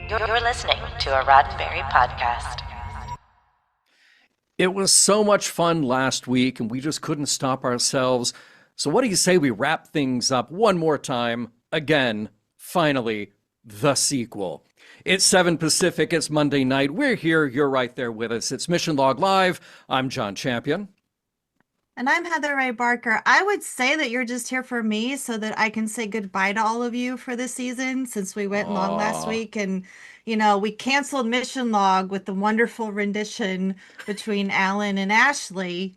You're listening to a Roddenberry podcast. It was so much fun last week, and we just couldn't stop ourselves. So, what do you say we wrap things up one more time? Again, finally, the sequel. It's 7 Pacific, it's Monday night. We're here, you're right there with us. It's Mission Log Live. I'm John Champion. And I'm Heather Ray Barker. I would say that you're just here for me so that I can say goodbye to all of you for this season since we went long last Aw, week. And, we canceled Mission Log with the wonderful rendition between Alan and Ashley.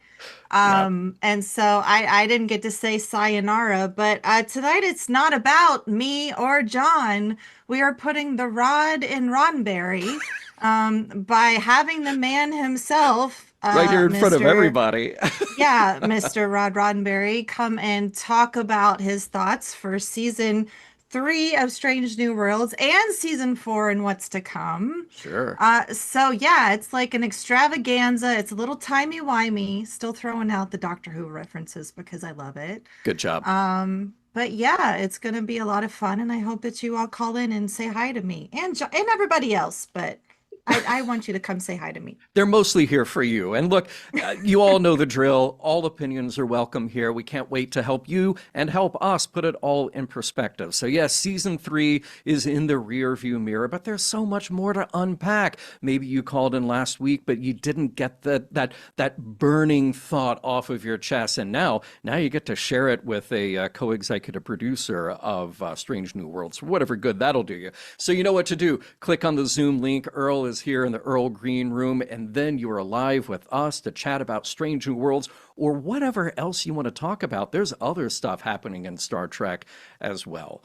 yep. And so I didn't get to say sayonara, but tonight it's not about me or John. We are putting the rod in Roddenberry by having the man himself, Right here in front of Mr. everybody. Yeah, Mr. Rod Roddenberry, come and talk about his thoughts for season 3 of Strange New Worlds and season 4 and what's to come. Sure. So yeah, it's like an extravaganza. It's a little timey-wimey, still throwing out the Doctor Who references because I love it. Good job. But yeah, it's gonna be a lot of fun, and I hope that you all call in and say hi to me and everybody else. But I want you to come say hi to me. They're mostly here for you. And look, you all know the drill. All opinions are welcome here. We can't wait to help you and help us put it all in perspective. So yes, season 3 is in the rear view mirror, but there's so much more to unpack. Maybe you called in last week, but you didn't get that burning thought off of your chest. And now you get to share it with a co-executive producer of Strange New Worlds for whatever good that'll do you. So you know what to do. Click on the Zoom link. Earl is here in the Earl Green Room, and then you are live with us to chat about Strange New Worlds or whatever else you want to talk about. There's other stuff happening in Star Trek as well.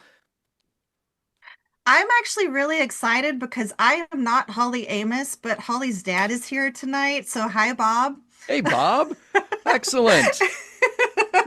I'm actually really excited because I am not Holly Amos, but Holly's dad is here tonight. So hi, Bob. Hey, Bob. Excellent.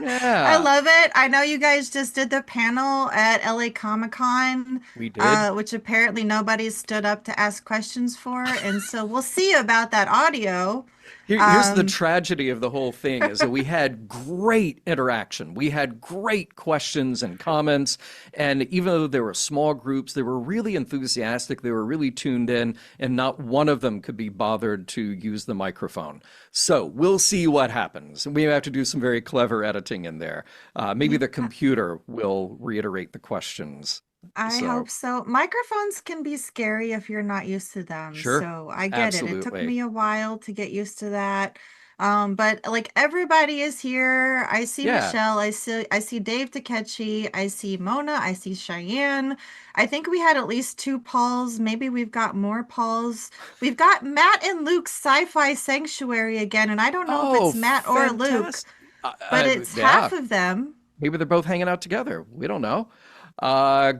I Yeah, love it. I know you guys just did the panel at LA Comic Con, we did. which apparently nobody stood up to ask questions for. And so we'll see about that audio. Here's the Um, tragedy of the whole thing is that we had great interaction. We had great questions and comments. And even though there were small groups, they were really enthusiastic. They were really tuned in, and not one of them could be bothered to use the microphone. So we'll see what happens. We have to do some very clever editing in there. Maybe the computer will reiterate the questions. I So, hope so. Microphones can be scary if you're not used to them. sure, So I get it. It took absolutely. me a while to get used to that. But like everybody is here. I see Yeah. Michelle, I see Dave Takechi, I see Mona, I see Cheyenne. I think we had at least 2 Pauls. Maybe we've got more Pauls. We've got Matt and Luke's Sci-Fi Sanctuary again, and I don't know if Oh, it's Matt or Luke, fantastic. but it's Yeah. half of them. Maybe they're both hanging out together. We don't know.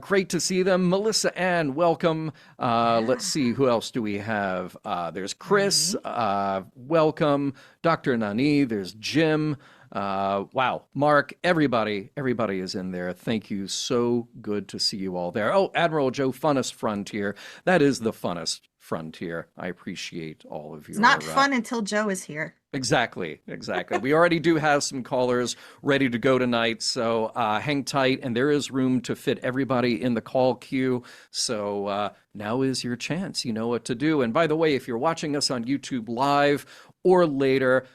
Great to see them. Melissa Ann, welcome. Let's Yeah. see, who else do we have? There's Chris, Right. welcome. Dr. Nani, there's Jim. Wow, Mark, everybody is in there. Thank you. So good to see you all there. Oh, Admiral Joe, funnest frontier. That is the funnest frontier. I appreciate all of It's your not fun until Joe is here. Exactly, exactly. We already do have some callers ready to go tonight, so hang tight, and there is room to fit everybody in the call queue. So now is your chance. You know what to do. And by the way, if you're watching us on YouTube live or later,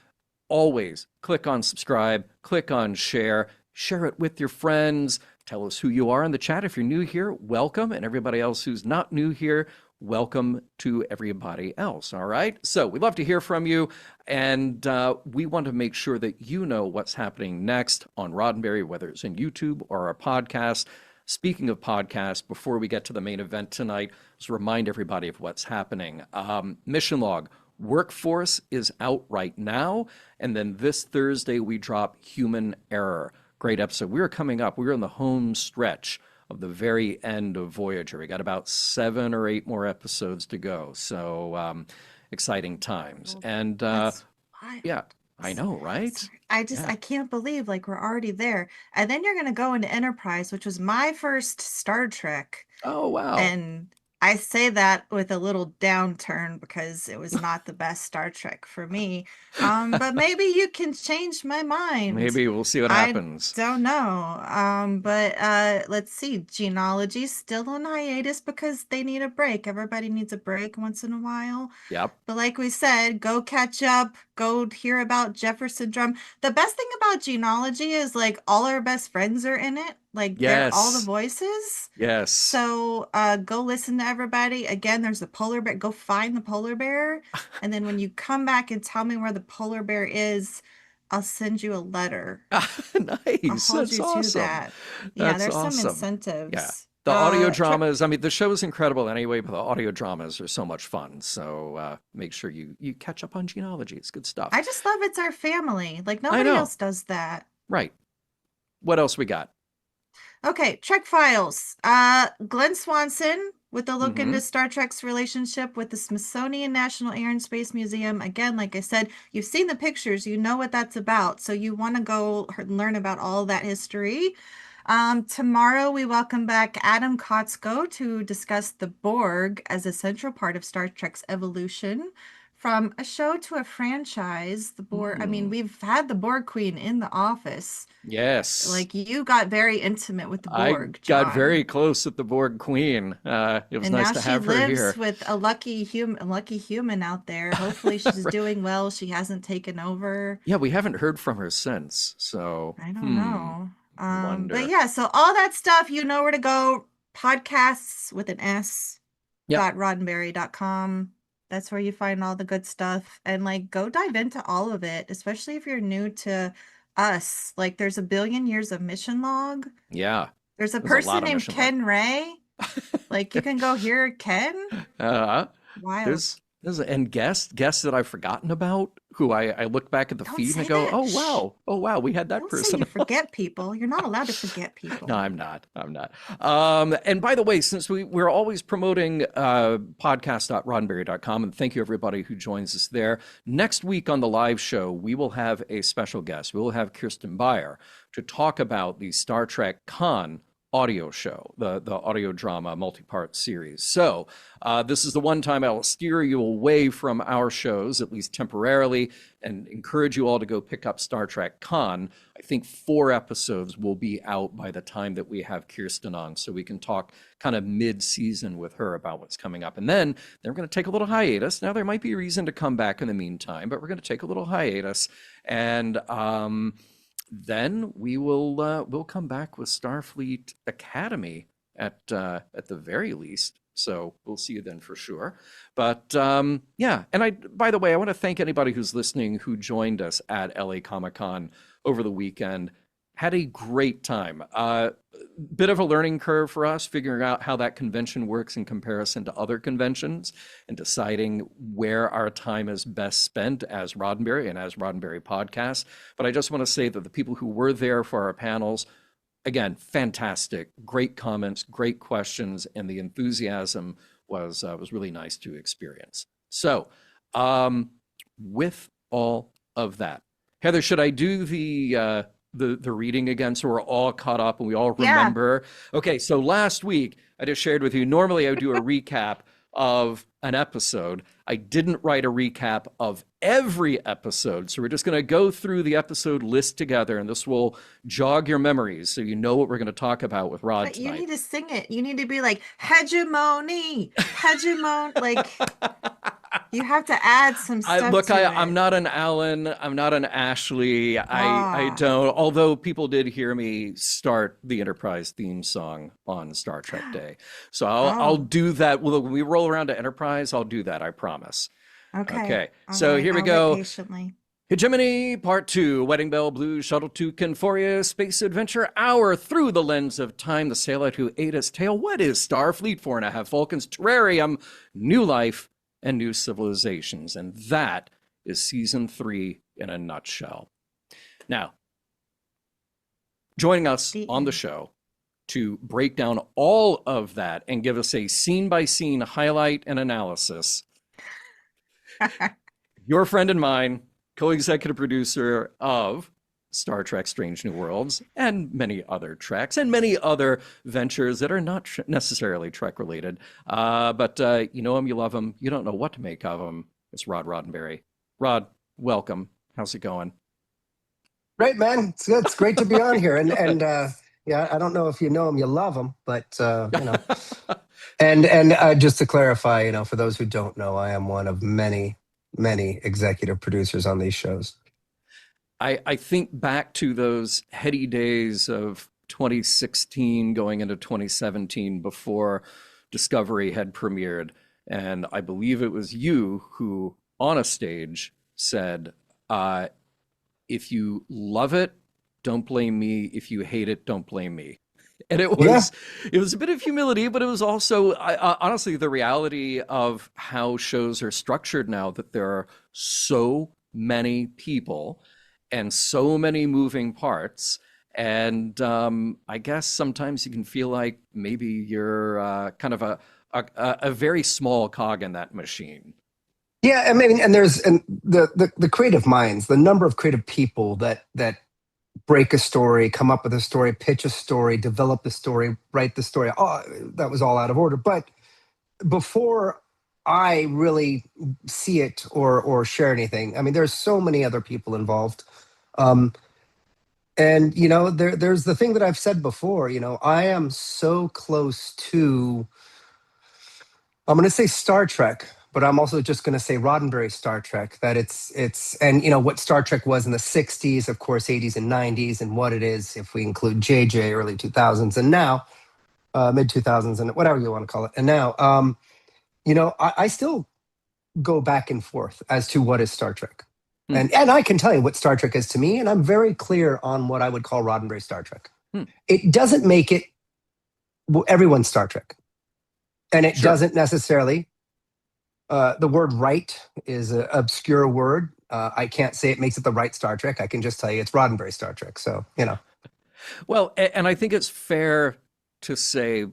always click on subscribe, click on share it with your friends. Tell us who you are in the chat. If you're new here, welcome. And everybody else who's not new here, welcome to everybody else. All right. So we'd love to hear from you. And we want to make sure that you know what's happening next on Roddenberry, whether it's in YouTube or our podcast. Speaking of podcasts, before we get to the main event tonight, let's remind everybody of what's happening. Mission Log Workforce is out right now. And then this Thursday, we drop Human Error. Great episode. We're coming up. We're in the home stretch of the very end of Voyager. We got about 7 or 8 more episodes to go. So exciting times. Well, And that's wild. yeah, I know, right? Sorry. Yeah. I can't believe like we're already there. And then you're gonna go into Enterprise, which was my first Star Trek. Oh, wow. And I say that with a little downturn because it was not the best Star Trek for me. But maybe you can change my mind. Maybe we'll see what I happens. don't know. But let's see. Genealogy's still on hiatus because they need a break. Everybody needs a break once in a while. Yep. But like we said, go catch up, go hear about Jefferson Drum. The best thing about genealogy is like all our best friends are in it. Like they're all the Yes. voices. Yes. So go listen to everybody. Again, there's a polar bear. Go find the polar bear. And then when you come back and tell me where the polar bear is, I'll send you a letter. I'll Nice. hold That's you to awesome. that. Yeah, That's there's some awesome. Yeah. incentives. The audio dramas, I mean, the show is incredible anyway, but the audio dramas are so much fun. So make sure you catch up on genealogy. It's good stuff. I just love it's our family. Like I nobody know. else does that. Right. What else we got? Okay, Trek Files. Glenn Swanson with a look Mm-hmm. into Star Trek's relationship with the Smithsonian National Air and Space Museum. Again, like I said, you've seen the pictures, you know what that's about, so you want to go learn about all that history. Tomorrow we welcome back Adam Kotsko to discuss the Borg as a central part of Star Trek's evolution. From a show to a franchise, the Borg, I mean, Mm. we've had the Borg Queen in the office. Yes. Like you got very intimate with the I Borg, got John. very close with the Borg Queen. It was And nice now to she have her lives here. with a lucky human out there. Hopefully she's Right. doing well. She hasn't taken over. Yeah, we haven't heard from her since. So, I don't know. But wonder. yeah, so all that stuff, you know where to go. Podcasts with an S Yep. .roddenberry.com. That's where you find all the good stuff. And like go dive into all of it, especially if you're new to us. Like there's a billion years of mission log. Yeah. There's a There's a person lot of named mission log. Ken Ray. Like you can go hear Ken. Uh, Wild. there's guests that I've forgotten about who I look back at the Don't feed and I say go, that. oh Shh. wow, we had that Don't say person. you forget people. You're not allowed to forget No, people. I'm not. I'm not. And by the way, since we're always promoting podcast.roddenberry.com, and thank you everybody who joins us there. Next week on the live show, we will have a special guest. We will have Kirsten Beyer to talk about the Star Trek Con audio show, the audio drama multi-part series. So this is the one time I will steer you away from our shows, at least temporarily, and encourage you all to go pick up Star Trek Con. I think 4 episodes will be out by the time that we have Kirsten on, so we can talk kind of mid-season with her about what's coming up. And then they're going to take a little hiatus. Now, there might be a reason to come back in the meantime, but we're going to take a little hiatus. And then we'll come back with Starfleet Academy at the very least. So we'll see you then for sure. But yeah, and by the way, I want to thank anybody who's listening who joined us at LA Comic Con over the weekend. Had a great time. Bit of a learning curve for us, figuring out how that convention works in comparison to other conventions and deciding where our time is best spent as Roddenberry and as Roddenberry Podcast. But I just want to say that the people who were there for our panels, again, fantastic, great comments, great questions, and the enthusiasm was really nice to experience. So, with all of that, Heather, should I do the reading again so we're all caught up and we all Yeah. remember? Okay, so last week I just shared with you. Normally I would do a recap of an episode. I didn't write a recap of every episode. So we're just going to go through the episode list together, and this will jog your memories so you know what we're going to talk about with Rod But you tonight. need to sing it. You need to be like hegemony, like you have to add some stuff to it. I'm not an Alan. I'm not an Ashley. I don't. Although people did hear me start the Enterprise theme song on Star Trek Day, so I'll do that. Well, when we roll around to Enterprise, I'll do that. I promise. Okay. All So right, here we I'll go. wait patiently. Hegemony Part 2, Wedding Bell Blues, Shuttle to Conforia, Space Adventure Hour, Through the Lens of Time, The Sailor Who Ate His Tail, What is Starfleet, 4.5 Vulcans, Terrarium, New Life, and New Civilizations. And that is Season 3 in a nutshell. Now, joining us on the show to break down all of that and give us a scene-by-scene highlight and analysis, your friend and mine, co-executive producer of Star Trek Strange New Worlds and many other Treks and many other ventures that are not necessarily Trek related. But you know him, you love him, you don't know what to make of him. It's Rod Roddenberry. Rod, welcome. How's it going? Great, man. It's good. It's great to be on here. And yeah, I don't know if you know him, you love him, but you know. And just to clarify, you know, for those who don't know, I am one of many executive producers on these shows. I think back to those heady days of 2016 going into 2017 before Discovery had premiered. And I believe it was you who, on a stage, said, if you love it, don't blame me. If you hate it, don't blame me. And it was a bit of humility, but it was also honestly the reality of how shows are structured now, that there are so many people and so many moving parts. And I guess sometimes you can feel like maybe you're kind of a very small cog in that machine. Yeah, I mean, and there's the creative minds, the number of creative people that break a story, come up with a story, pitch a story, develop the story, write the story. Oh, that was all out of order. But before I really see it or share anything, I mean, there's so many other people involved. And, you know, there's the thing that I've said before, you know, I am so close to, I'm going to say Star Trek, but I'm also just going to say Roddenberry Star Trek, that it's, and you know, what Star Trek was in the 60s, of course, 80s and 90s, and what it is, if we include JJ, early 2000s, and now, mid 2000s, and whatever you want to call it. And now, you know, I still go back and forth as to what is Star Trek. And I can tell you what Star Trek is to me, and I'm very clear on what I would call Roddenberry Star Trek. It doesn't make it everyone's Star Trek. And it doesn't necessarily, the word right is an obscure word. I can't say it makes it the right Star Trek. I can just tell you it's Roddenberry Star Trek. So, you know. Well, and I think it's fair to say,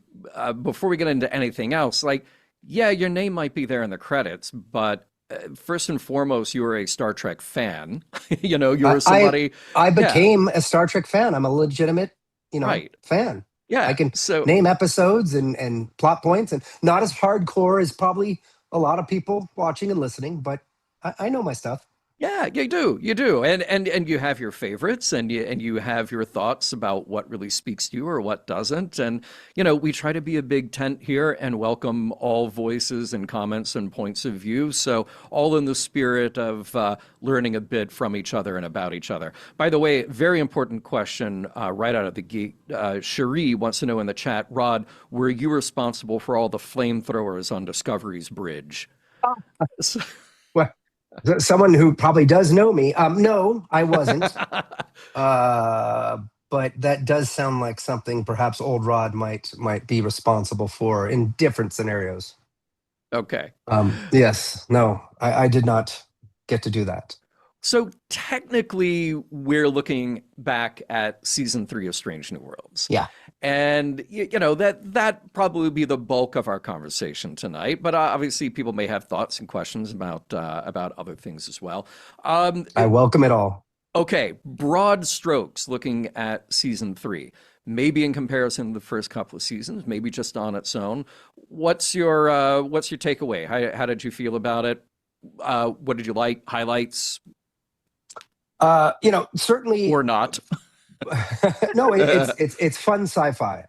before we get into anything else, like, yeah, your name might be there in the credits, but first and foremost, you were a Star Trek fan. You know, you were somebody. I became a Star Trek fan. I'm a legitimate, you know, fan. Yeah. I can name episodes and plot points, and not as hardcore as probably a lot of people watching and listening, but I know my stuff. Yeah, you do. And you have your favorites, and you have your thoughts about what really speaks to you or what doesn't. And, you know, we try to be a big tent here and welcome all voices and comments and points of view. So all in the spirit of learning a bit from each other and about each other. By the way, very important question right out of the gate. Cherie wants to know in the chat, Rod, were you responsible for all the flamethrowers on Discovery's bridge? Well, someone who probably does know me. No, I wasn't. But that does sound like something perhaps old Rod might be responsible for in different scenarios. Okay. Yes. No, I did not get to do that. So technically, we're looking back at season 3 of Strange New Worlds. Yeah. And, you know, that probably be the bulk of our conversation tonight. But obviously, people may have thoughts and questions about other things as well. I welcome it all. Okay, broad strokes looking at season 3. Maybe in comparison to the first couple of seasons, maybe just on its own. What's your takeaway? How did you feel about it? What did you like? Highlights? You know, certainly, or not. No, it's fun sci-fi.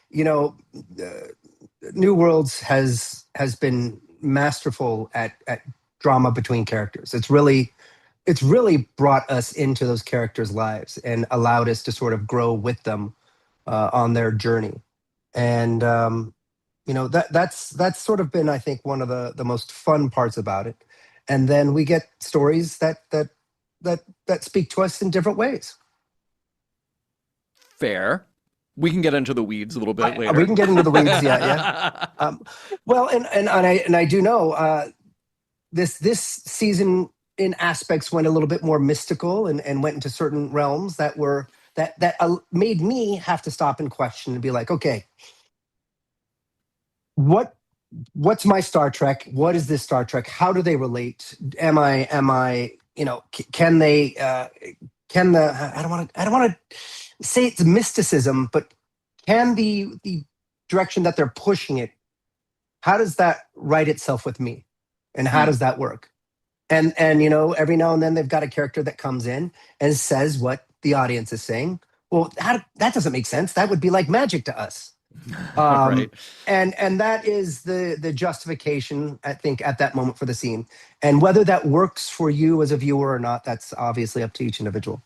You know, New Worlds has been masterful at drama between characters. It's really brought us into those characters' lives and allowed us to sort of grow with them on their journey. And you know, that's sort of been, I think, one of the most fun parts about it. And then we get stories that speak to us in different ways. Fair. We can get into the weeds a little bit later. We can get into the weeds, yeah. Well, and I do know this season in aspects went a little bit more mystical and went into certain realms that made me have to stop and question and be like, okay, what's my Star Trek? What is this Star Trek? How do they relate? Am I, you know, can can the I don't want to say it's mysticism, but can the direction that they're pushing it, how does that write itself with me, and how does that work? And you know, every now and then they've got a character that comes in and says what the audience is saying. Well, that doesn't make sense. That would be like magic to us. Right. And that is the justification, I think, at that moment for the scene. And whether that works for you as a viewer or not, that's obviously up to each individual.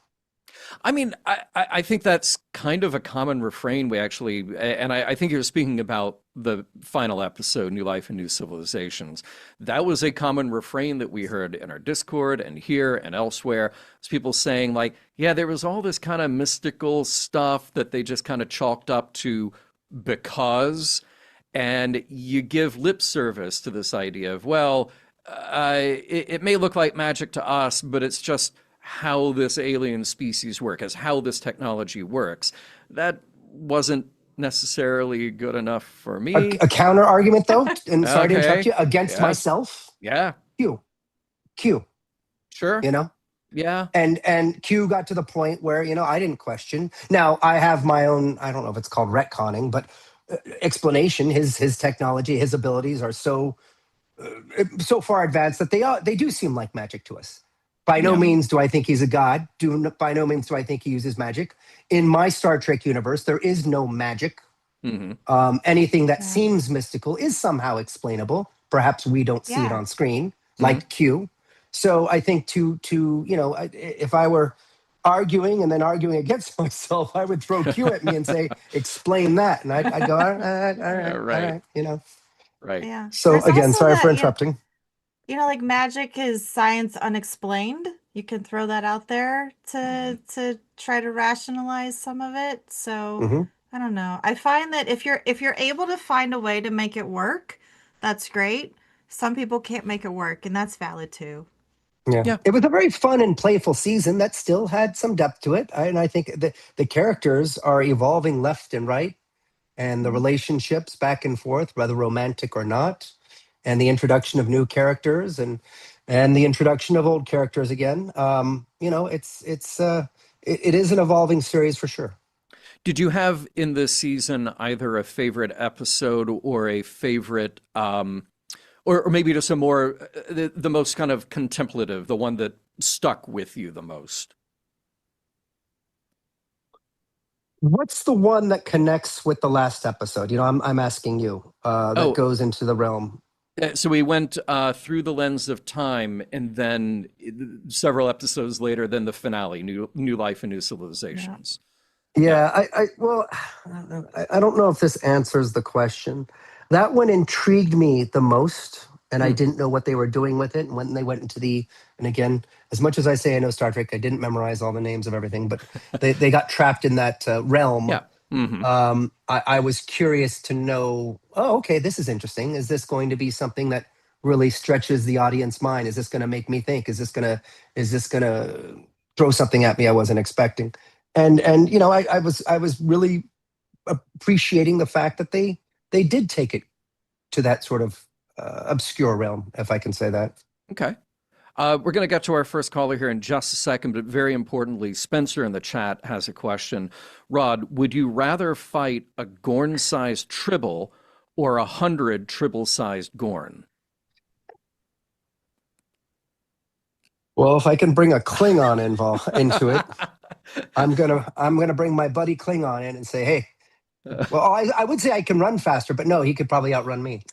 I mean, I think that's kind of a common refrain we actually, and I think you're speaking about the final episode, New Life and New Civilizations. That was a common refrain that we heard in our Discord and here and elsewhere. It's people saying like, yeah, there was all this kind of mystical stuff that they just kind of chalked up to because, and you give lip service to this idea of, well, it may look like magic to us, but it's just how this alien species work, as how this technology works. That wasn't necessarily good enough for me. A counter argument, though, and sorry to interrupt you, against Yeah. myself. Yeah, Q, sure. you know, Yeah. and Q got to the point where, you know, I didn't question. Now I have my own, I don't know if it's called retconning, but explanation. His technology, his abilities are so far advanced that they do seem like magic to us. By no Yeah. means do I think he's a god. By no means do I think he uses magic. In my Star Trek universe, there is no magic. Hmm. Anything that Yeah. seems mystical is somehow explainable. Perhaps we don't see it Yeah. on screen, like Q. So I think to you know, if I were arguing and then arguing against myself, I would throw Q at me and say, "Explain that," and I'd go, "All right, Yeah, all right. right," you know. Right. Yeah. So There's again, also sorry that, for you know, interrupting. like magic is science unexplained. You can throw that out there to try to rationalize some of it. So Hmm. I don't know. I find that if you're able to find a way to make it work, that's great. Some people can't make it work, and that's valid too. Yeah. Yeah. It was a very fun and playful season that still had some depth to it. And I think the characters are evolving left and right, and the Mhm. relationships back and forth, whether romantic or not, and the introduction of new characters and the introduction of old characters again. You know, it is an evolving series for sure. Did you have in this season either a favorite episode or a favorite, or maybe just a more, the most kind of contemplative, the one that stuck with you the most? What's the one that connects with the last episode? You know, I'm asking you. That Oh, goes into the realm. so we went through the lens of time, and then several episodes later, then the finale, New Life and New Civilizations. Yeah, well, I don't know if this answers the question. That one intrigued me the most, and I Hmm. didn't know what they were doing with it. And when they went into and again, as much as I say I know Star Trek, I didn't memorize all the names of everything, but they got trapped in that realm. Yeah. Hmm. I was curious to know, oh, okay, this is interesting. Is this going to be something that really stretches the audience mind? Is this going to make me think? Is this gonna throw something at me I wasn't expecting? And you know, I was really appreciating the fact that they did take it to that sort of obscure realm, if I can say that. Okay. We're going to get to our first caller here in just a second, but very importantly, Spencer in the chat has a question. Rod, would you rather fight a Gorn-sized Tribble or 100 Tribble-sized Gorn? Well, if I can bring a Klingon into it, I'm gonna bring my buddy Klingon in and say, hey, well, I would say I can run faster, but no, he could probably outrun me.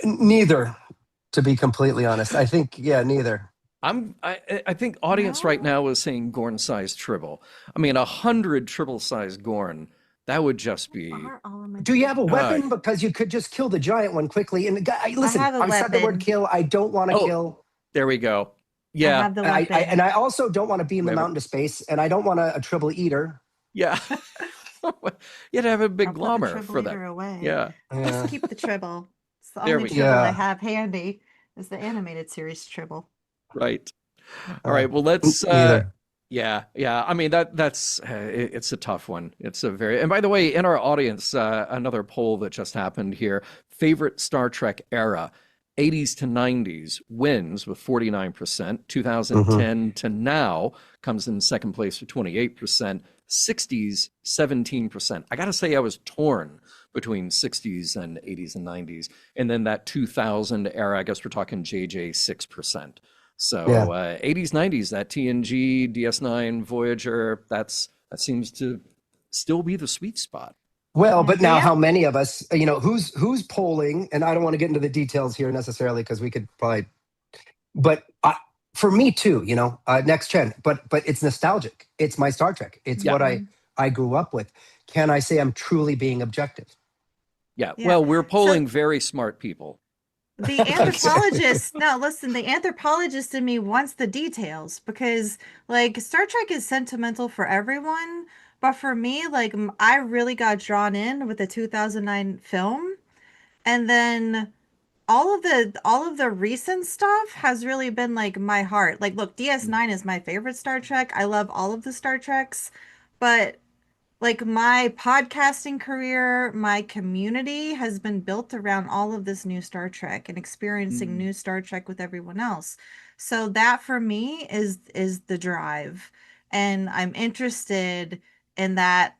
Neither, to be completely honest. I think, yeah, neither. I think audience right now is saying Gorn-sized Tribble. I mean, 100 Tribble-sized Gorn, that would just be. Do you have a weapon? Because you could just kill the giant one quickly. And listen, have a I said the word weapon. kill. I don't want to Oh, kill. there we go. I Yeah, have the I, weapon. and I also don't want to beam the Whatever. mountain to space, and I don't want a Tribble eater. yeah. You had to have a big I'll put the glommer tribble for that. eater away. Yeah. Yeah. Just keep the tribble. It's the There only we go. tribble I Yeah. have handy is the animated series tribble. Right. All right. Well, let's. Neither. Yeah. I mean that's it's a tough one. It's a very. And by the way, in our audience, another poll that just happened here: favorite Star Trek era. 80s to 90s wins with 49%. Hmm. 2010 to now comes in second place with 28%. 60s, 17%. I got to say, I was torn between 60s and 80s and 90s. And then that 2000 era, I guess we're talking JJ, 6%. Yeah. So 80s, 90s, that TNG, DS9, Voyager, that seems to still be the sweet spot. Well, Yeah, but now the how many of us, who's polling? And I don't want to get into the details here necessarily because we could probably, but for me too, next gen, but it's nostalgic. It's my Star Trek. It's Yeah. what I grew up with. Can I say I'm truly being objective? Yeah. yeah. Well, we're So polling very smart people. the anthropologist, no, listen, the anthropologist in me wants the details because, like, Star Trek is sentimental for everyone, but for me, like, I really got drawn in with the 2009 film, and then all of the recent stuff has really been like my heart. Like, look, DS9 is my favorite Star Trek. I love all of the Star Treks, but like my podcasting career, my community has been built around all of this new Star Trek and experiencing Mm. new Star Trek with everyone else. So that for me is the drive. And I'm interested in that,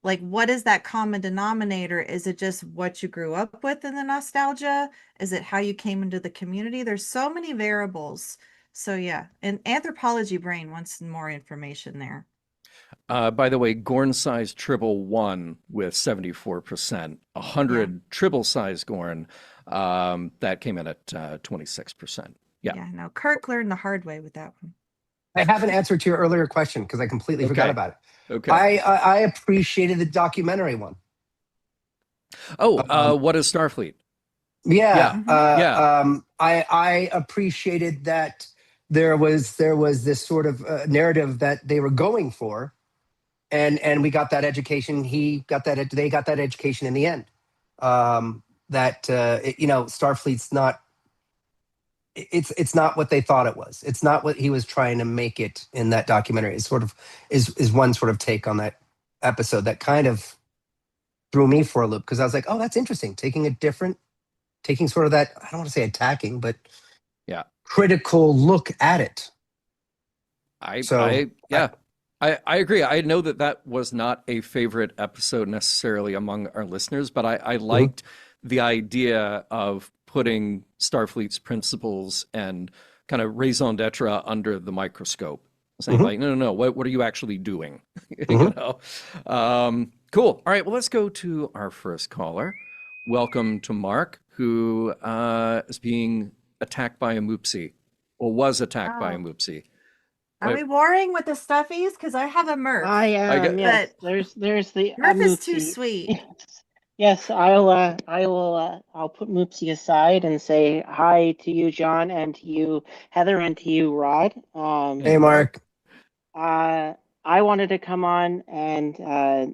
like, what is that common denominator? Is it just what you grew up with in the nostalgia? Is it how you came into the community? There's so many variables. So yeah, and anthropology brain wants more information there. By the way, Gorn size Tribble won with 74%. Yeah. 100 Tribble size Gorn, that came in at 26%. Yeah. Yeah, no, Kirk learned the hard way with that one. I have an answer to your earlier question because I completely forgot Okay. about it. Okay. I appreciated the documentary one. Oh, Um, what is Starfleet? yeah, Yeah. Hmm. Yeah. I appreciated that there was this sort of narrative that they were going for, and we got that education. They got that education in the end. That Starfleet's not. It's not what they thought it was. It's not what he was trying to make it in that documentary. It's sort of is one sort of take on that episode that kind of threw me for a loop because I was like, oh, that's interesting. Taking sort of that, I don't want to say attacking, but Yeah. critical look at it. I, So I, yeah, I agree. I know that was not a favorite episode necessarily among our listeners, but I Mhm. liked the idea of putting Starfleet's principles and kind of raison d'etre under the microscope, saying Mhm. like, no, no, no, what are you actually doing? Mhm. Cool. All right, well, let's go to our first caller. Welcome to Mark, who is being attacked by a moopsie, or was attacked by a Oh, moopsie. are we warring with the stuffies? Because I have a I Murph, am, get yes. but There's the Murph is too Moopsie. sweet. Yes, I'll put Moopsie aside and say hi to you, John, and to you, Heather, and to you, Rod. Hey, Hey, Mark. Mark. Uh, I wanted to come on, and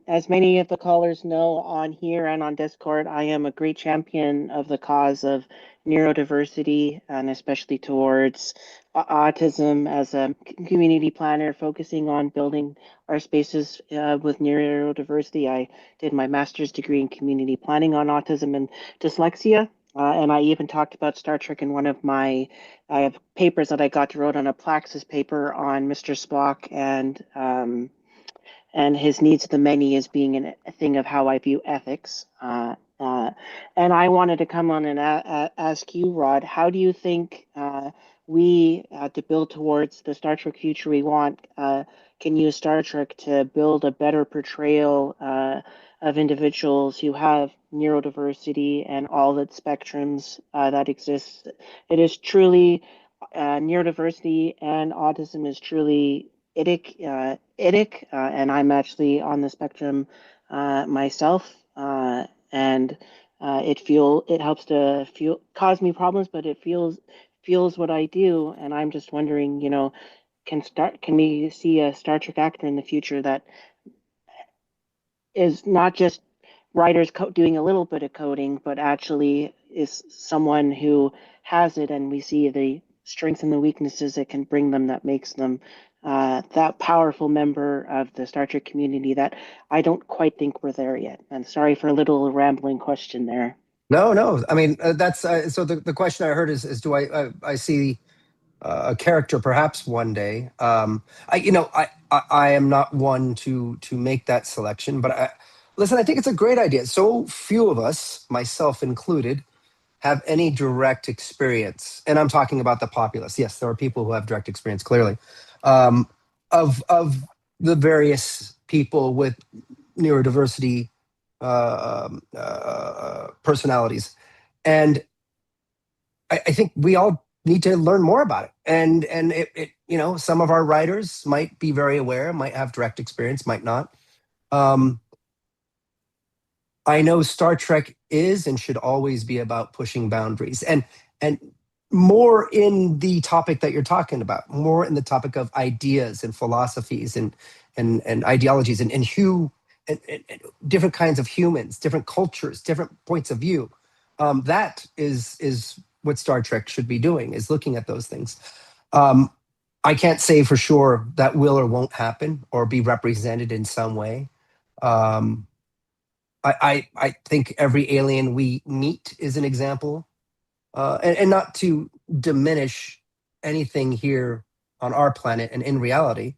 as many of the callers know on here and on Discord, I am a great champion of the cause of neurodiversity, and especially towards autism as a community planner, focusing on building our spaces with neurodiversity. I did my master's degree in community planning on autism and dyslexia. And I even talked about Star Trek in one of my I have papers that I got to write on a Plaxis paper on Mr. Spock and his needs of the many as being a thing of how I view ethics. And I wanted to come on and ask you, Rod, how do you think to build towards the Star Trek future we want, can use Star Trek to build a better portrayal of individuals who have neurodiversity and all the spectrums that exist? It is truly neurodiversity and autism is truly and I'm actually on the spectrum myself, and it helps to feel cause me problems, but it feels what I do, and I'm just wondering, can we see a Star Trek actor in the future that is not just writers doing a little bit of coding, but actually is someone who has it, and we see the strengths and the weaknesses it can bring them that makes them that powerful member of the Star Trek community that I don't quite think we're there yet. And sorry for a little rambling question there. No. I mean, that's so. The question I heard is do I see a character perhaps one day? I am not one to make that selection, but listen. I think it's a great idea. So few of us, myself included, have any direct experience, and I'm talking about the populace. Yes, there are people who have direct experience, clearly, um, of the various people with neurodiversity personalities, and I think we all need to learn more about it. And some of our writers might be very aware, might have direct experience, might not. Um, I know Star Trek is and should always be about pushing boundaries, and more in the topic that you're talking about, more in the topic of ideas and philosophies and ideologies and different kinds of humans, different cultures, different points of view. That is what Star Trek should be doing, is looking at those things. Um, I can't say for sure that will or won't happen or be represented in some way. Um, I think every alien we meet is an example, and not to diminish anything here on our planet and in reality,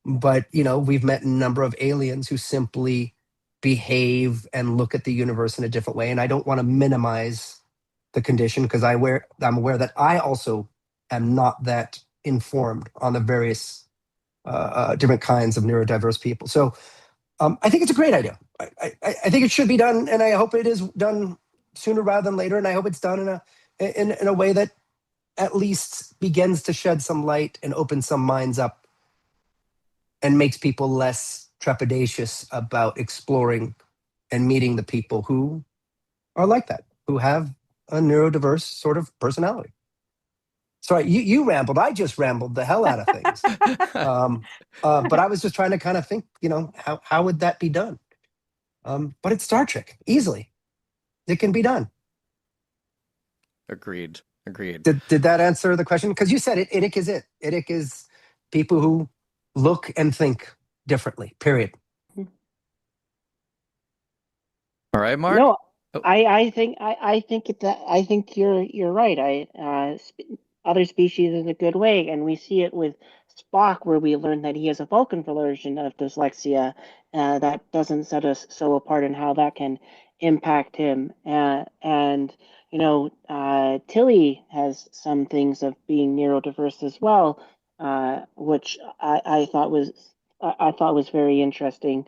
but we've met a number of aliens who simply behave and look at the universe in a different way, and I don't want to minimize the condition because I'm aware that I also am not that informed on the various different kinds of neurodiverse people. So I think it's a great idea. I think it should be done, and I hope it is done sooner rather than later. And I hope it's done in a way that at least begins to shed some light and open some minds up, and makes people less trepidatious about exploring and meeting the people who are like that, who have a neurodiverse sort of personality. Sorry, you rambled. I just rambled the hell out of things. But I was just trying to kind of think, how would that be done? But it's Star Trek, easily. It can be done. Agreed. Did that answer the question? Because you said it. IDIC is it. IDIC is people who look and think differently, period. All right, Mark? No, Oh. I think you're right. Other species is a good way, and we see it with Spock, where we learn that he has a Vulcan version of dyslexia. That doesn't set us so apart in how that can impact him. And Tilly has some things of being neurodiverse as well, which I thought was very interesting.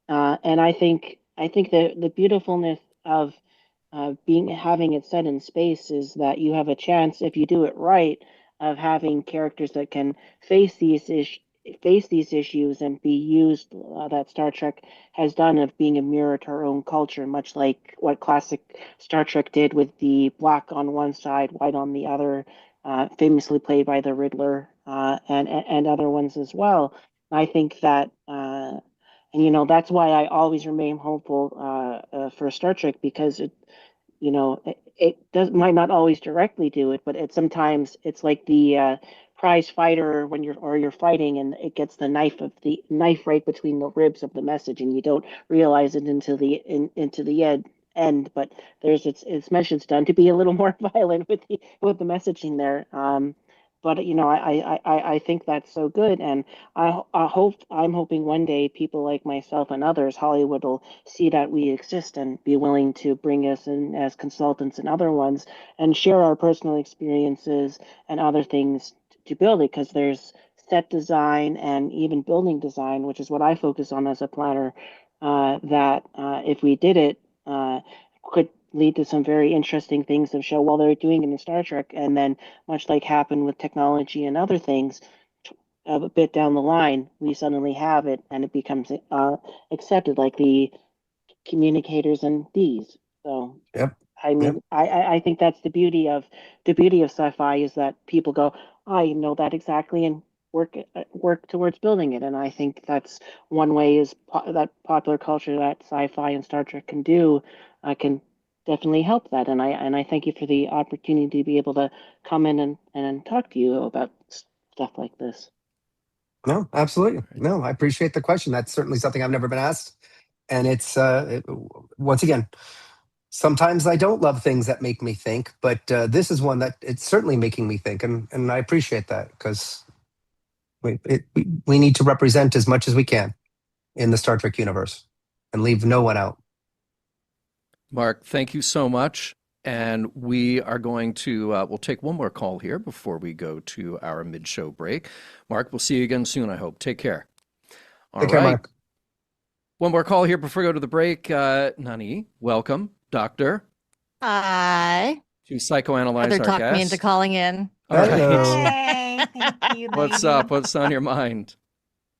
And I think the beautifulness of having it set in space is that you have a chance, if you do it right, of having characters that can face these issues and be used, that Star Trek has done, of being a mirror to our own culture, much like what classic Star Trek did with the black on one side, white on the other, famously played by the Riddler, and other ones as well. I think that and that's why I always remain hopeful for Star Trek, because it does might not always directly do it, but sometimes it's like the prize fighter when you're fighting, and it gets the knife right between the ribs of the message, and you don't realize it until into the end. But it's message done to be a little more violent with the messaging there. But I think that's so good, and I'm hoping one day people like myself and others, Hollywood, will see that we exist and be willing to bring us in as consultants and other ones, and share our personal experiences and other things to build it, because there's set design and even building design, which is what I focus on as a planner, that if we did it, could lead to some very interesting things of show while they're doing it in Star Trek, and then much like happened with technology and other things, a bit down the line, we suddenly have it and it becomes accepted, like the communicators and these. So Yep. I mean, Yep. I think that's the beauty of sci-fi, is that people go, I know that exactly, and work towards building it. And I think that's one way, is that popular culture that sci-fi and Star Trek can do, can definitely help that. And I thank you for the opportunity to be able to come in and talk to you about stuff like this. No, absolutely. No, I appreciate the question. That's certainly something I've never been asked, and it's once again, Sometimes I don't love things that make me think, but this is one that it's certainly making me think, and I appreciate that because we need to represent as much as we can in the Star Trek universe and leave no one out. Mark, thank you so much. And we are going to, we'll take one more call here before we go to our mid-show break. Mark, we'll see you again soon, I hope. Take care. All Take care, right. Mark. One more call here before we go to the break. Nani, welcome. Doctor, Hi. to psychoanalyze Heather our talked me guest. into calling in. All right. Hello. Hey, thank you, What's lady. up? What's on your mind?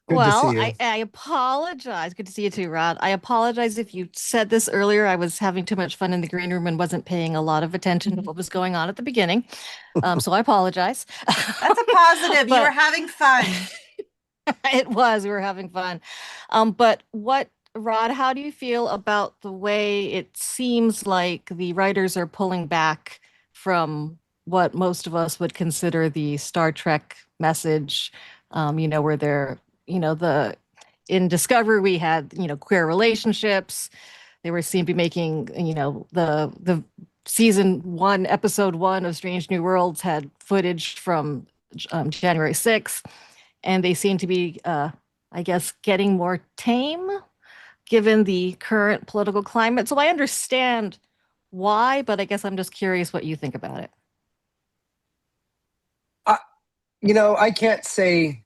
Good to Well, see you. I apologize. Good to see you too, Rod. I apologize if you said this earlier. I was having too much fun in the green room and wasn't paying a lot of attention to what was going on at the beginning. So I apologize. That's a positive. You But- were having fun. It was. We were having fun. Rod, how do you feel about the way it seems like the writers are pulling back from what most of us would consider the Star Trek message? Where they're, in Discovery, we had, queer relationships. They were seen to be making, the season 1, episode 1 of Strange New Worlds had footage from January 6th. And they seem to be, I guess, getting more tame given the current political climate. So I understand why, but I guess I'm just curious what you think about it. I can't say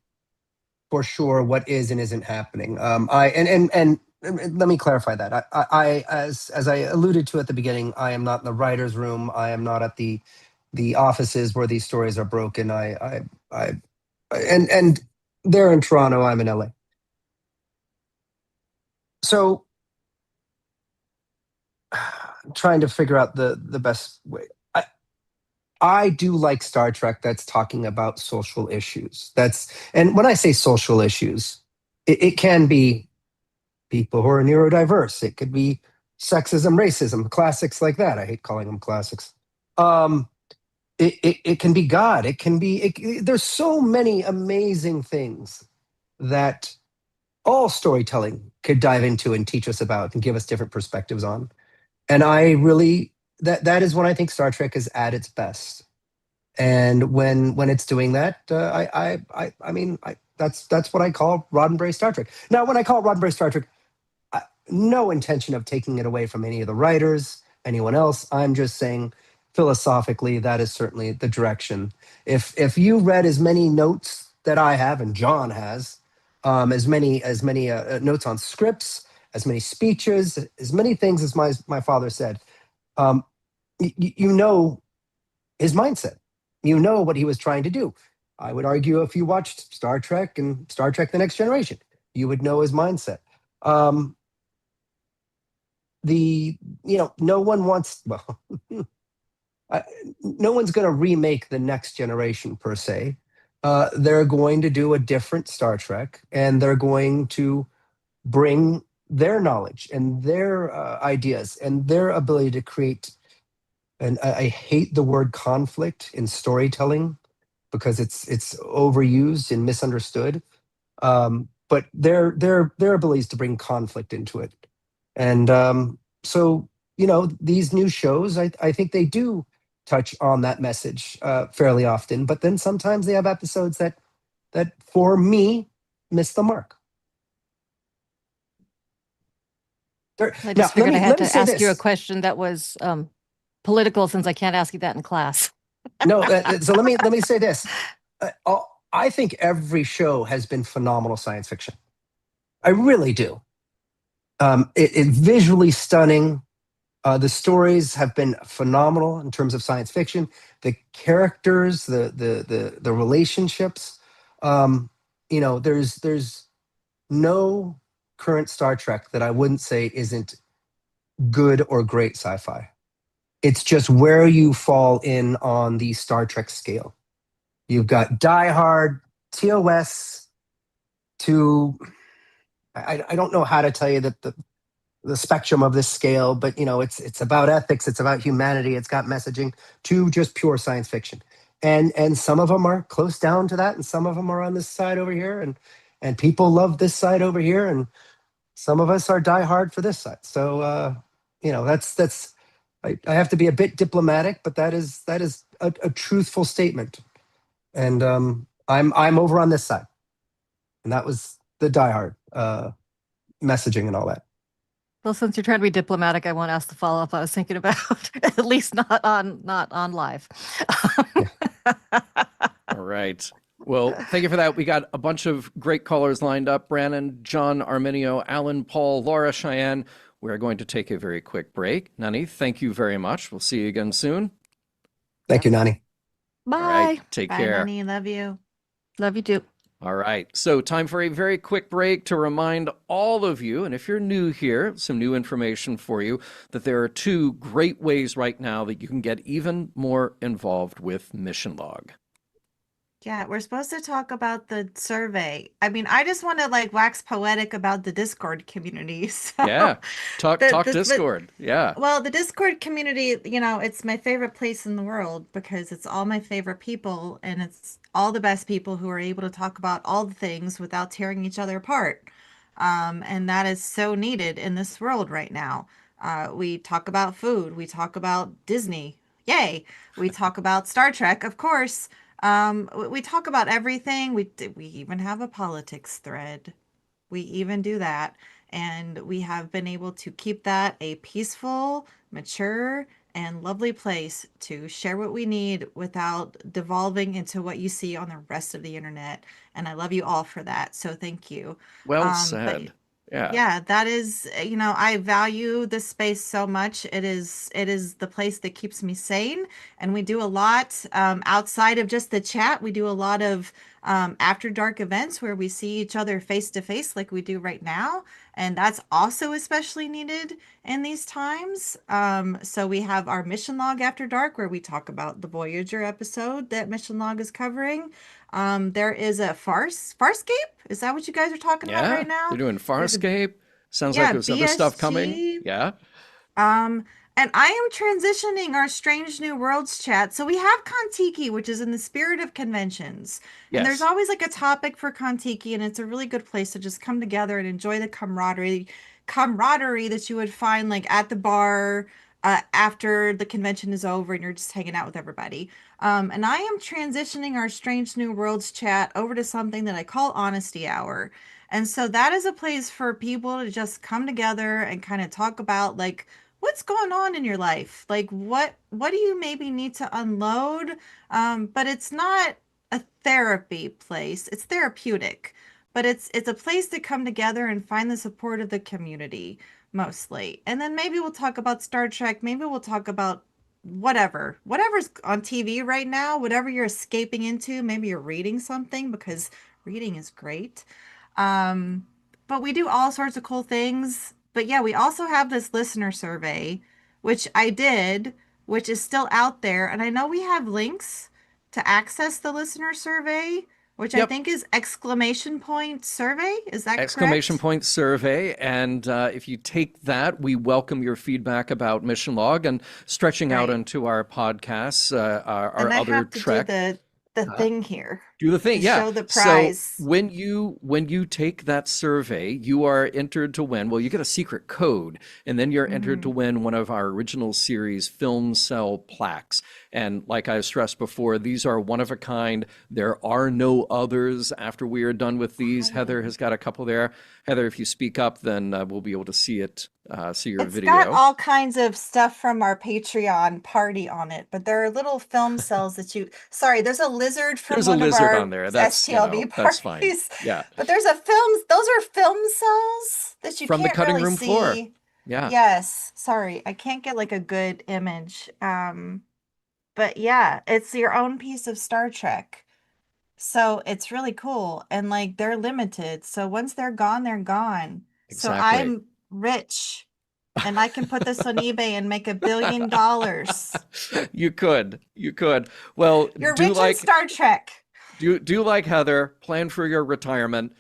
for sure what is and isn't happening. And let me clarify that. I as I alluded to at the beginning, I am not in the writers' room. I am not at the offices where these stories are broken. And they're in Toronto. I'm in LA. So trying to figure out the best way. I do like Star Trek that's talking about social issues. And when I say social issues, it can be people who are neurodiverse. It could be sexism, racism, classics like that. I hate calling them classics. It can be God. It can be. There's so many amazing things that all storytelling could dive into and teach us about and give us different perspectives on. And I really that is when I think Star Trek is at its best. And when it's doing that, that's what I call Roddenberry Star Trek. Now, when I call Roddenberry Star Trek, no intention of taking it away from any of the writers, anyone else. I'm just saying, philosophically, that is certainly the direction. If you read as many notes that I have and John has, as many notes on scripts, as many speeches, as many things as my father said, you know his mindset. You know what he was trying to do. I would argue if you watched Star Trek and Star Trek: The Next Generation, you would know his mindset. No one wants, well, no one's going to remake The Next Generation per se. They're going to do a different Star Trek, and they're going to bring their knowledge and their ideas and their ability to create. And I hate the word conflict in storytelling because it's overused and misunderstood. But their abilities to bring conflict into it. And so, these new shows, I think they do touch on that message fairly often. But then sometimes they have episodes that for me, miss the mark. I just figured I had to ask you a question that was political, since I can't ask you that in class. No, so let me say this. I think every show has been phenomenal science fiction. I really do. It visually stunning. The stories have been phenomenal in terms of science fiction. The characters, the relationships. There's no current Star Trek that I wouldn't say isn't good or great sci-fi. It's just where you fall in on the Star Trek scale. You've got Die Hard, TOS, to I don't know how to tell you that the spectrum of this scale, but it's about ethics, it's about humanity, it's got messaging, to just pure science fiction. And some of them are close down to that, and some of them are on this side over here, and people love this side over here, and some of us are die hard for this side. So that's I have to be a bit diplomatic, but that is a truthful statement. And I'm over on this side. And that was the diehard messaging and all that. Well, since you're trying to be diplomatic, I won't ask the follow-up I was thinking about, at least not on live. All right. Well, thank you for that. We got a bunch of great callers lined up. Brannon, John, Arminio, Alan, Paul, Laura, Cheyenne. We're going to take a very quick break. Nani, thank you very much. We'll see you again soon. Thank you, Nani. Bye. All right. Take Bye, care. Nani. Love you. Love you too. All right. So time for a very quick break to remind all of you, and if you're new here, some new information for you, that there are 2 great ways right now that you can get even more involved with Mission Log. Yeah, we're supposed to talk about the survey. I mean, I just want to like wax poetic about the Discord community. So Yeah. Talk the Discord. Yeah. well, the Discord community, it's my favorite place in the world because it's all my favorite people and it's all the best people who are able to talk about all the things without tearing each other apart. And that is so needed in this world right now. We talk about food, we talk about Disney, yay. We talk about Star Trek, of course. We talk about everything. We even have a politics thread. We even do that. And we have been able to keep that a peaceful, mature, and lovely place to share what we need without devolving into what you see on the rest of the internet. And I love you all for that. So thank you. Well But said. Yeah. yeah, that is, I value this space so much. It is the place that keeps me sane, and we do a lot outside of just the chat. We do a lot of after dark events where we see each other face to face, like we do right now, and that's also especially needed in these times. So we have our Mission Log After Dark, where we talk about the Voyager episode that Mission Log is covering. There is a Farscape. Is that what you guys are talking about Yeah. right now? They're doing There's a Farscape. Sounds like yeah, there's other stuff coming. BSG. Yeah. And I am transitioning our Strange New Worlds chat. So we have Kontiki, which is in the spirit of conventions. And there's Yes. always like a topic for Kontiki, and it's a really good place to just come together and enjoy the camaraderie that you would find like at the bar after the convention is over and you're just hanging out with everybody. And I am transitioning our Strange New Worlds chat over to something that I call Honesty Hour. And so that is a place for people to just come together and kind of talk about like what's going on in your life. Like what do you maybe need to unload? But it's not a therapy place. It's therapeutic. But it's a place to come together and find the support of the community mostly. And then maybe we'll talk about Star Trek. Maybe we'll talk about whatever's on TV right now, whatever you're escaping into. Maybe you're reading something because reading is great. But we do all sorts of cool things. But yeah, we also have this listener survey, which I did, which is still out there. And I know we have links to access the listener survey, which I Yep. think is exclamation point survey. Is that Exclamation correct? point survey. And if you take that, we welcome your feedback about Mission Log and stretching out Right. into our podcasts, our And I other have to Trek. do the thing here Do the thing, to yeah. show the So prize. when you take that survey, you are entered to win. Well, you get a secret code, and then you're entered to win one of our original series film cell plaques. And like I stressed before, these are one of a kind. There are no others after we are done with these. Heather has got a couple there. Heather, if you speak up, then we'll be able to see it, see your It's video. got all kinds of stuff from our Patreon party on it, but there are little film cells that sorry, there's a lizard from There's a one of lizard our on there. That's, STLB that's fine. parties. Yeah. But those are film cells that you From the can't cutting really room floor. see. Yeah. Yes, sorry, I can't get like a good image. But yeah, it's your own piece of Star Trek. So it's really cool. And like they're limited. So once they're gone, they're gone. So Exactly. I'm rich and I can put this on eBay and make $1 billion. You could. Well, You're do rich in like Star Trek. do like Heather, plan for your retirement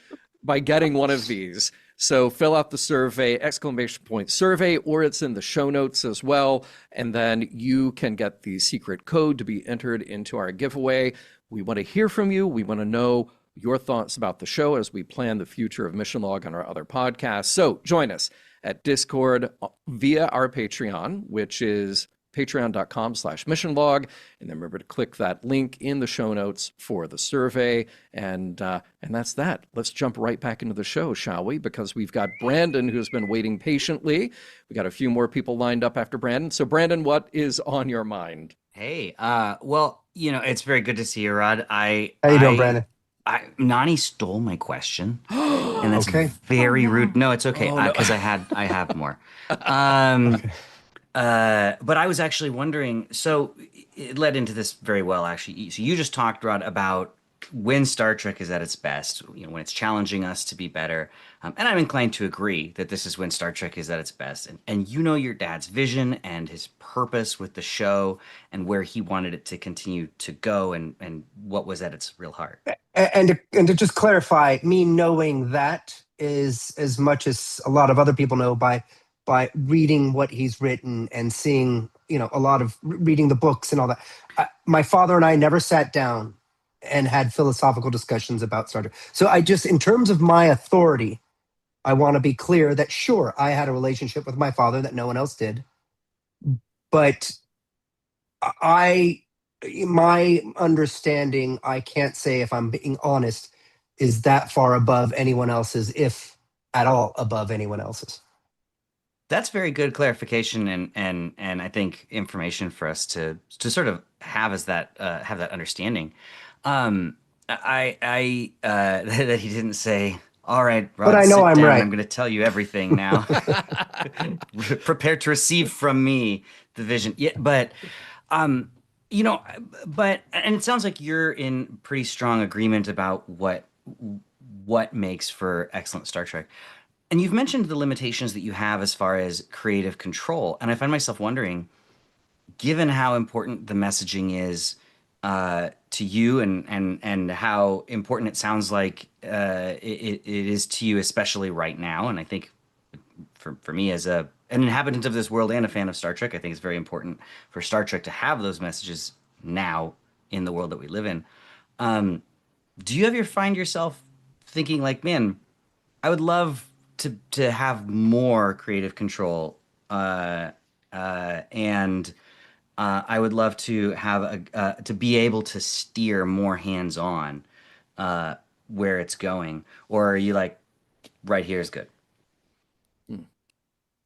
by getting one of these. So fill out the survey, exclamation point survey, or it's in the show notes as well. And then you can get the secret code to be entered into our giveaway. We want to hear from you. We want to know your thoughts about the show as we plan the future of Mission Log on our other podcasts. So join us at Discord via our Patreon, which is patreon.com/missionlog. And then remember to click that link in the show notes for the survey. And that's that. Let's jump right back into the show, shall we? Because we've got Brandon, who's been waiting patiently. We got a few more people lined up after Brandon. So Brandon, what is on your mind? Hey, well, it's very good to see you, Rod. How you doing, Brandon? Nani stole my question, and that's Okay. very Oh, no. rude. No, it's okay, Oh, no. because I have more. Okay. But I was actually wondering, so it led into this very well, actually. So you just talked, Rod, about when Star Trek is at its best, when it's challenging us to be better. And I'm inclined to agree that this is when Star Trek is at its best. And your dad's vision and his purpose with the show and where he wanted it to continue to go and what was at its real heart. And to just clarify, me knowing that is as much as a lot of other people know by reading what he's written and seeing, a lot of reading the books and all that. My father and I never sat down and had philosophical discussions about Star Trek. So in terms of my authority, I want to be clear that sure, I had a relationship with my father that no one else did. But my understanding, I can't say if I'm being honest, is that far above anyone else's, if at all above anyone else's. That's very good clarification and I think information for us to sort of have as that have that understanding. I that he didn't say, all right, Rod, But I know sit I'm down. right. I'm going to tell you everything now. Prepare to receive from me the vision. Yeah, but and it sounds like you're in pretty strong agreement about what makes for excellent Star Trek. And you've mentioned the limitations that you have as far as creative control. And I find myself wondering, given how important the messaging is to you and how important it sounds like it is to you, especially right now. And I think for me as an inhabitant of this world and a fan of Star Trek, I think it's very important for Star Trek to have those messages now in the world that we live in. Do you ever find yourself thinking like, man, I would love to have more creative control and I would love to have to be able to steer more hands-on where it's going, or are you like, right here is good?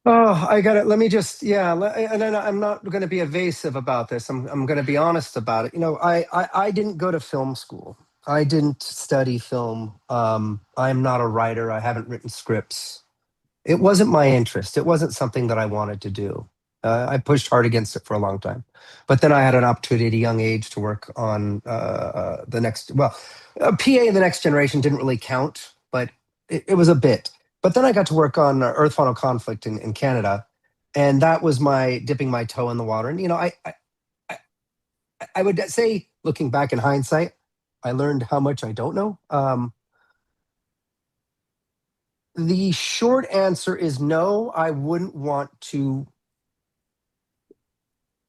Oh, I got it. Let me just, and then I'm not going to be evasive about this. I'm going to be honest about it. I didn't go to film school. I didn't study film. I'm not a writer. I haven't written scripts. It wasn't my interest. It wasn't something that I wanted to do. I pushed hard against it for a long time. But then I had an opportunity at a young age to work on the next, PA in the Next Generation didn't really count, but it was a bit. But then I got to work on Earth Final Conflict in Canada, and that was my dipping my toe in the water. And, I would say, looking back in hindsight, I learned how much I don't know. The short answer is no, I wouldn't want to.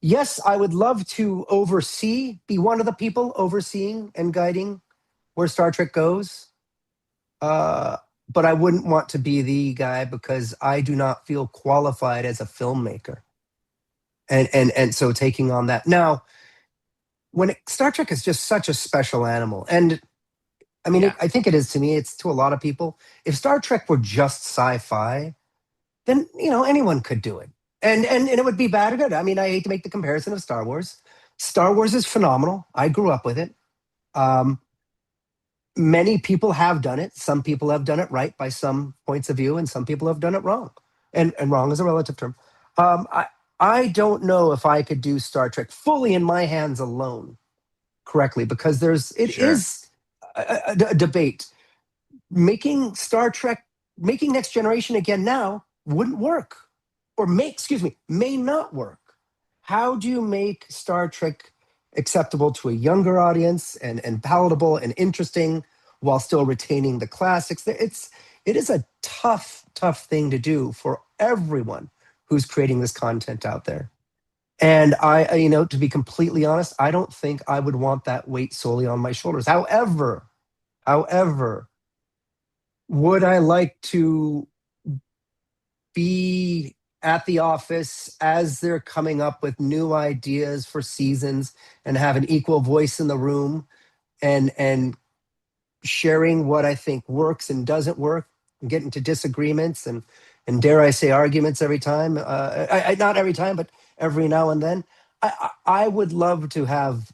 Yes, I would love to be one of the people overseeing and guiding where Star Trek goes. But I wouldn't want to be the guy because I do not feel qualified as a filmmaker. And so taking on that. Now, Star Trek is just such a special animal. And I mean, I think it is to me. It's to a lot of people. If Star Trek were just sci-fi, then anyone could do it, and it would be bad or good. I mean, I hate to make the comparison of Star Wars. Star Wars is phenomenal. I grew up with it. Many people have done it. Some people have done it right by some points of view, and some people have done it wrong. And wrong is a relative term. I don't know if I could do Star Trek fully in my hands alone correctly, because it is a debate. Making Star Trek, making Next Generation again now wouldn't work, or may not work. How do you make Star Trek acceptable to a younger audience and palatable and interesting while still retaining the classics? It is a tough thing to do for everyone who's creating this content out there. And to be completely honest, I don't think I would want that weight solely on my shoulders. However, would I like to be at the office as they're coming up with new ideas for seasons and have an equal voice in the room and sharing what I think works and doesn't work and get into disagreements and dare I say arguments every time. Not every time, but every now and then. I would love to have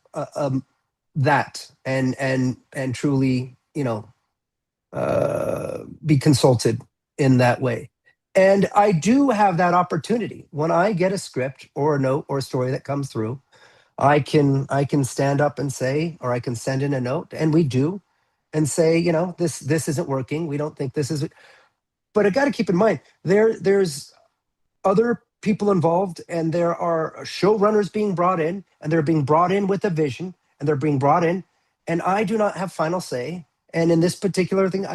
that and truly, be consulted in that way. And I do have that opportunity when I get a script or a note or a story that comes through. I can stand up and say, or I can send in a note, and we do, and say, this isn't working. We don't think this is. But I got to keep in mind there's other people involved, and there are showrunners being brought in, and they're being brought in with a vision, and they're being brought in, and I do not have final say. And in this particular thing,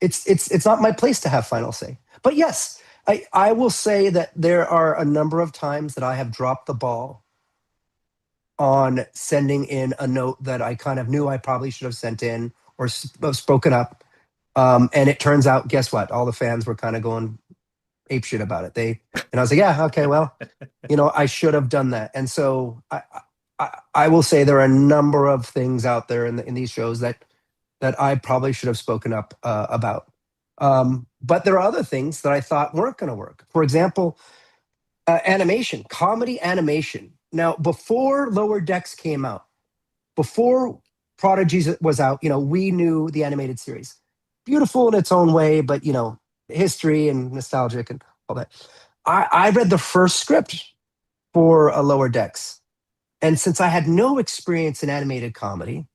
it's not my place to have final say. But yes, I will say that there are a number of times that I have dropped the ball on sending in a note that I kind of knew I probably should have sent in or spoken up. And it turns out, guess what? All the fans were kind of going apeshit about it. And I was like, yeah, okay, well, I should have done that. And so I will say there are a number of things out there in these shows that I probably should have spoken up about. But there are other things that I thought weren't going to work. For example, animation, comedy animation. Now, before Lower Decks came out, before Prodigies was out, we knew the animated series. Beautiful in its own way, but, history and nostalgic and all that. I read the first script for a Lower Decks. And since I had no experience in animated comedy,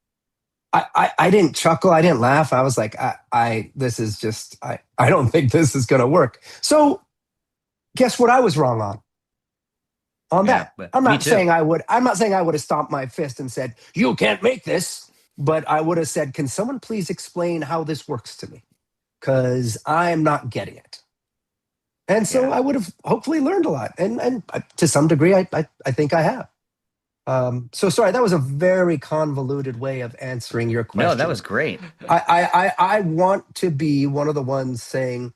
I didn't chuckle. I didn't laugh. I was like, this is just, I don't think this is going to work. So guess what I was wrong on that. I'm not saying I would have stomped my fist and said, you can't make this. But I would have said, can someone please explain how this works to me? Because I'm not getting it. And so I would have hopefully learned a lot. And to some degree, I think I have. So sorry, that was a very convoluted way of answering your question. No, that was great. I want to be one of the ones saying,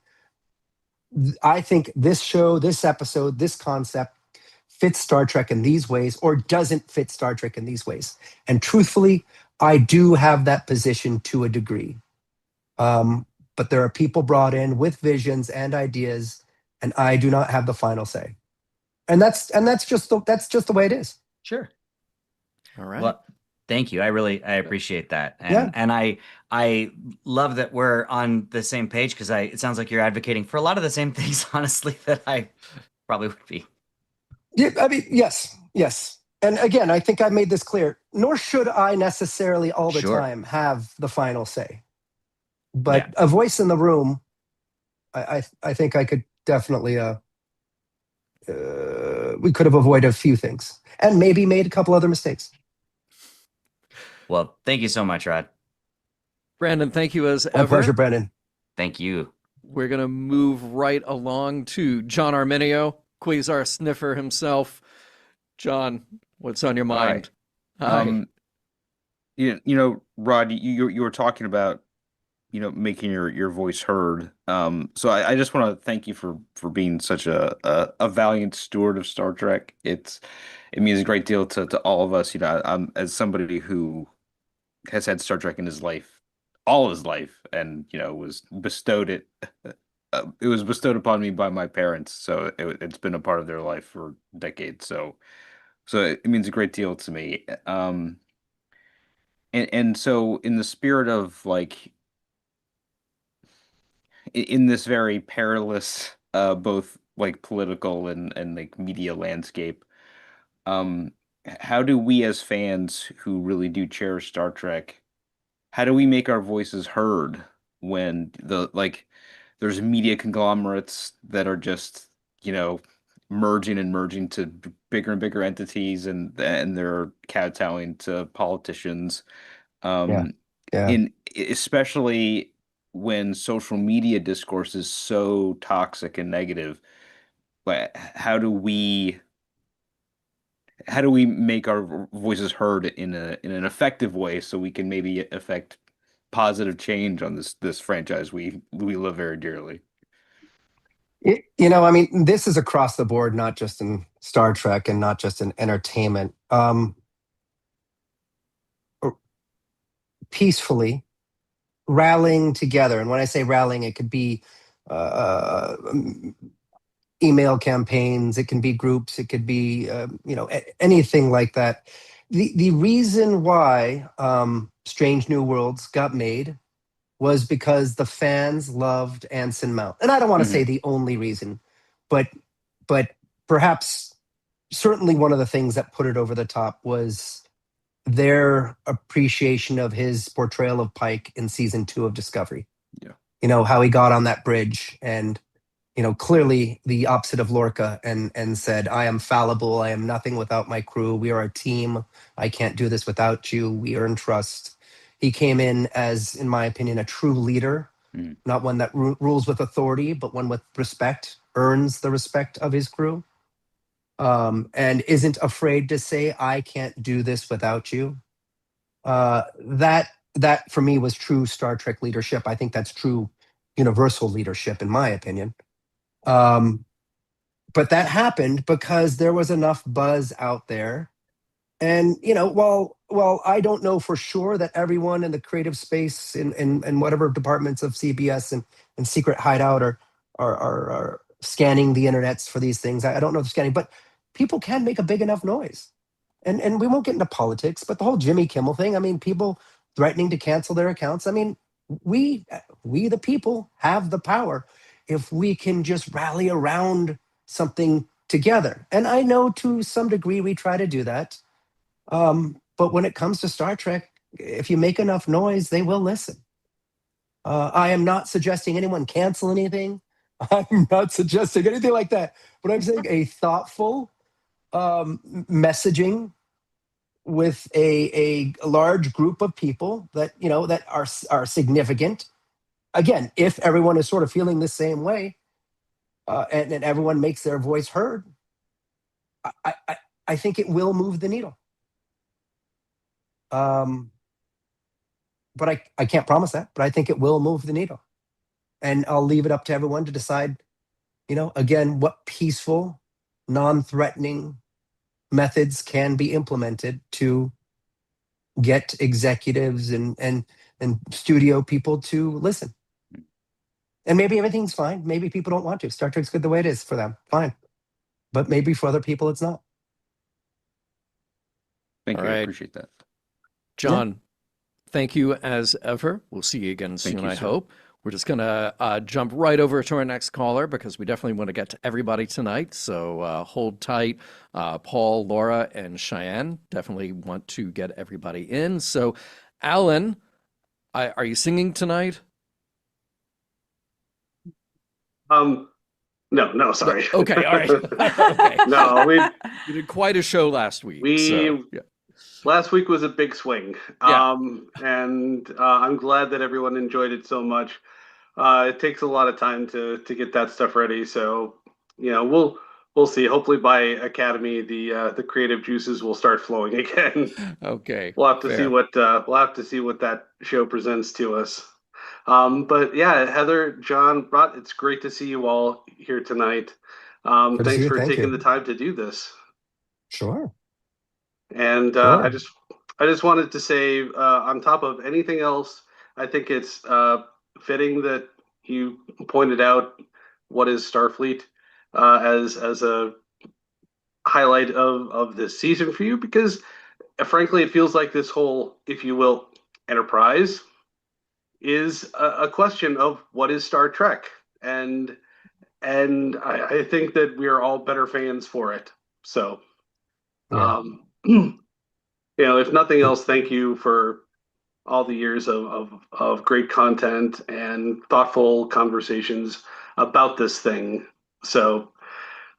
I think this show, this episode, this concept fits Star Trek in these ways or doesn't fit Star Trek in these ways. And truthfully, I do have that position to a degree. But there are people brought in with visions and ideas, and I do not have the final say. And that's just the way it is. Sure. All right. Well, thank you. I appreciate that. And I love that we're on the same page because it sounds like you're advocating for a lot of the same things, honestly, that I probably would be. Yeah, I mean, yes. And again, I think I made this clear, nor should I necessarily all the time have the final say. But a voice in the room, I think I could definitely, we could have avoided a few things and maybe made a couple other mistakes. Well, thank you so much, Rod. Brandon, thank you as My ever. pleasure, Brandon. Thank you. We're going to move right along to John Arminio, Quasar Sniffer himself. John, what's on your mind? Hi. Rod, you were talking about, making your voice heard. So I just want to thank you for being such a valiant steward of Star Trek. It means a great deal to all of us. I'm as somebody who has had Star Trek in his life, all his life, and was bestowed it. It was bestowed upon me by my parents, so it's been a part of their life for decades. So it means a great deal to me. And so in the spirit of in this very perilous, both political and media landscape, how do we as fans who really do cherish Star Trek, how do we make our voices heard when there's media conglomerates that are just, merging and merging to bigger and bigger entities and they're kowtowing to politicians. Especially when social media discourse is so toxic and negative, but how do we make our voices heard in an effective way so we can maybe affect positive change on this franchise we love very dearly? I mean, this is across the board, not just in Star Trek and not just in entertainment. Peacefully rallying together, and when I say rallying, it could be email campaigns, it can be groups, it could be anything like that. The reason why Strange New Worlds got made was because the fans loved Anson Mount. And I don't want to say the only reason, but perhaps certainly one of the things that put it over the top was their appreciation of his portrayal of Pike in season 2 of Discovery. Yeah. How he got on that bridge and clearly the opposite of Lorca and said, I am fallible. I am nothing without my crew. We are a team. I can't do this without you. We earn trust. He came in as, in my opinion, a true leader, not one that rules with authority, but one with respect, earns the respect of his crew, and isn't afraid to say, I can't do this without you. That for me was true Star Trek leadership. I think that's true universal leadership, in my opinion. But that happened because there was enough buzz out there. And, while I don't know for sure that everyone in the creative space in whatever departments of CBS and Secret Hideout are scanning the internets for these things. I don't know if they're scanning, but people can make a big enough noise. And we won't get into politics, but the whole Jimmy Kimmel thing, I mean, people threatening to cancel their accounts. I mean, we the people have the power if we can just rally around something together. And I know to some degree we try to do that. But when it comes to Star Trek, if you make enough noise, they will listen. I am not suggesting anyone cancel anything. I'm not suggesting anything like that. But I'm saying a thoughtful messaging with a large group of people that that are significant. Again, if everyone is sort of feeling the same way, and everyone makes their voice heard, I think it will move the needle. But I can't promise that, but I think it will move the needle. And I'll leave it up to everyone to decide, again, what peaceful, non-threatening methods can be implemented to get executives and studio people to listen. And maybe everything's fine. Maybe people don't want to. Star Trek's good the way it is for them. Fine. But maybe for other people, it's not. Thank All you. I right. appreciate that. John, thank you as ever. We'll see you again soon, I hope. We're just going to jump right over to our next caller because we definitely want to get to everybody tonight. So hold tight. Paul, Laura, and Cheyenne definitely want to get everybody in. So, Alan, are you singing tonight? No, sorry. Okay, all right. Okay. No, we did quite a show last week. Last week was a big swing. And I'm glad that everyone enjoyed it so much. It takes a lot of time to get that stuff ready. So, we'll see. Hopefully by Academy, the creative juices will start flowing again. Okay. We'll have to see what that show presents to us. But yeah, Heather, John, Rod, it's great to see you all here tonight. Thanks for taking the time to do this. Sure. And I just wanted to say, on top of anything else, I think it's fitting that you pointed out what is Starfleet as a highlight of this season for you, because frankly, it feels like this whole, if you will, Enterprise is a question of what is Star Trek, and I think that we are all better fans for it. So, if nothing else, thank you for all the years of great content and thoughtful conversations about this thing. So,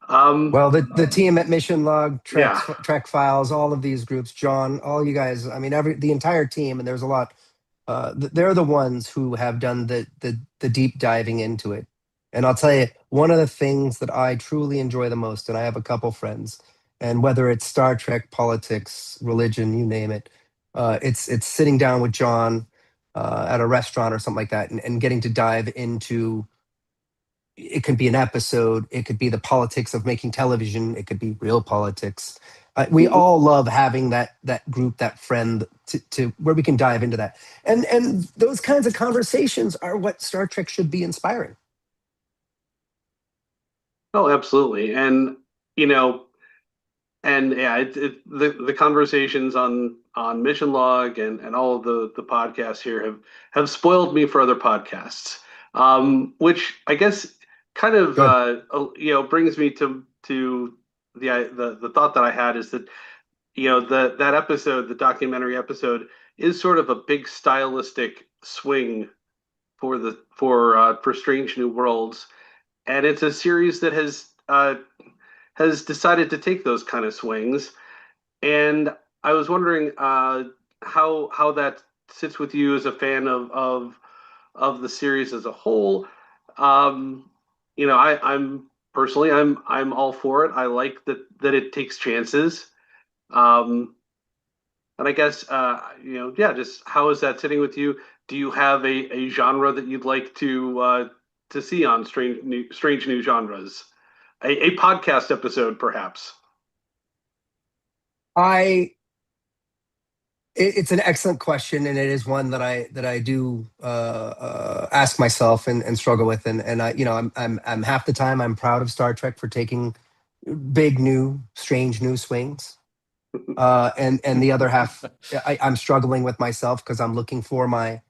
well, the team at Mission Log, Trek Files, all of these groups, John, all you guys, I mean, the entire team, and there's a lot. They're the ones who have done the deep diving into it. And I'll tell you, one of the things that I truly enjoy the most, and I have a couple friends, and whether it's Star Trek, politics, religion, you name it, it's sitting down with John at a restaurant or something like that, and getting to dive into it could be an episode, it could be the politics of making television, it could be real politics. We all love having that group, that friend, to where we can dive into that, and those kinds of conversations are what Star Trek should be inspiring. Oh, absolutely. And you know, and yeah, the conversations on Mission Log and all of the podcasts here have spoiled me for other podcasts, which I guess kind of Good. brings me to the thought that I had is that that episode, the documentary episode, is sort of a big stylistic swing for Strange New Worlds, and it's a series that has decided to take those kind of swings. And I was wondering how that sits with you as a fan of the series as a whole. I'm personally I'm all for it. I like that it takes chances. And I guess just how is that sitting with you? Do you have a genre that you'd like to see on Strange New Genres? A podcast episode, perhaps. It's an excellent question, and it is one that I do ask myself and struggle with, and I'm half the time I'm proud of Star Trek for taking big new strange new swings, and the other half I'm struggling with myself because I'm looking for my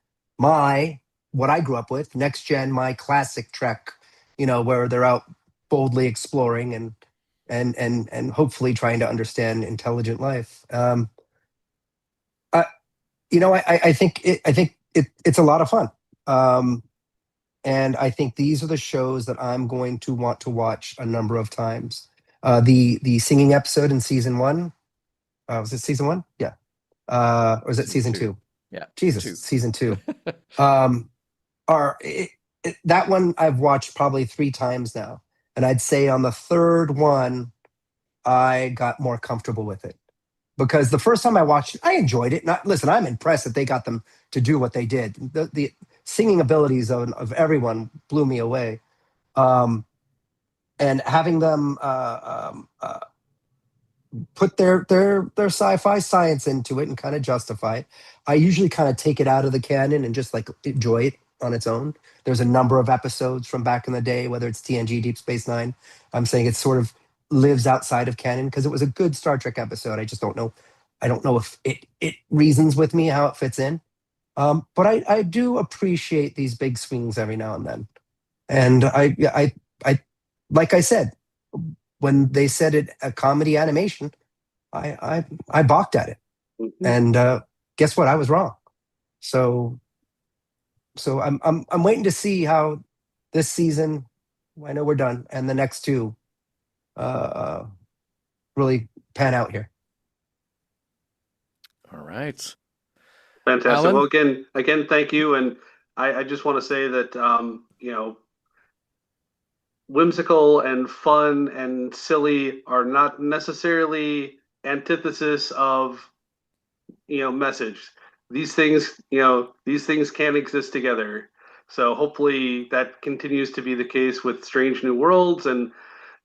what I grew up with, next gen, my classic Trek, where they're out boldly exploring and hopefully trying to understand intelligent life. I think it's a lot of fun, and I think these are the shows that I'm going to want to watch a number of times. The singing episode in season 1, was it season 1? Yeah, or is it season 2? Yeah, Jesus, season 2. That one I've watched probably 3 times now, and I'd say on the third one I got more comfortable with it. Because the first time I watched it, I enjoyed it. Listen, I'm impressed that they got them to do what they did. The singing abilities of everyone blew me away. And having them put their sci-fi science into it and kind of justify it, I usually kind of take it out of the canon and just like enjoy it on its own. There's a number of episodes from back in the day, whether it's TNG, Deep Space Nine. I'm saying it sort of lives outside of canon because it was a good Star Trek episode. I just don't know. I don't know if it reasons with me how it fits in. But I do appreciate these big swings every now and then. And I like I said, when they said it a comedy animation, I balked at it. Mm-hmm. And guess what? I was wrong. So I'm waiting to see how this season, I know we're done, and the next 2 really pan out here. All right. Fantastic. Alan? Well, again, thank you. And I just want to say that, whimsical and fun and silly are not necessarily antithesis of, message. These things can exist together. So hopefully that continues to be the case with Strange New Worlds. And,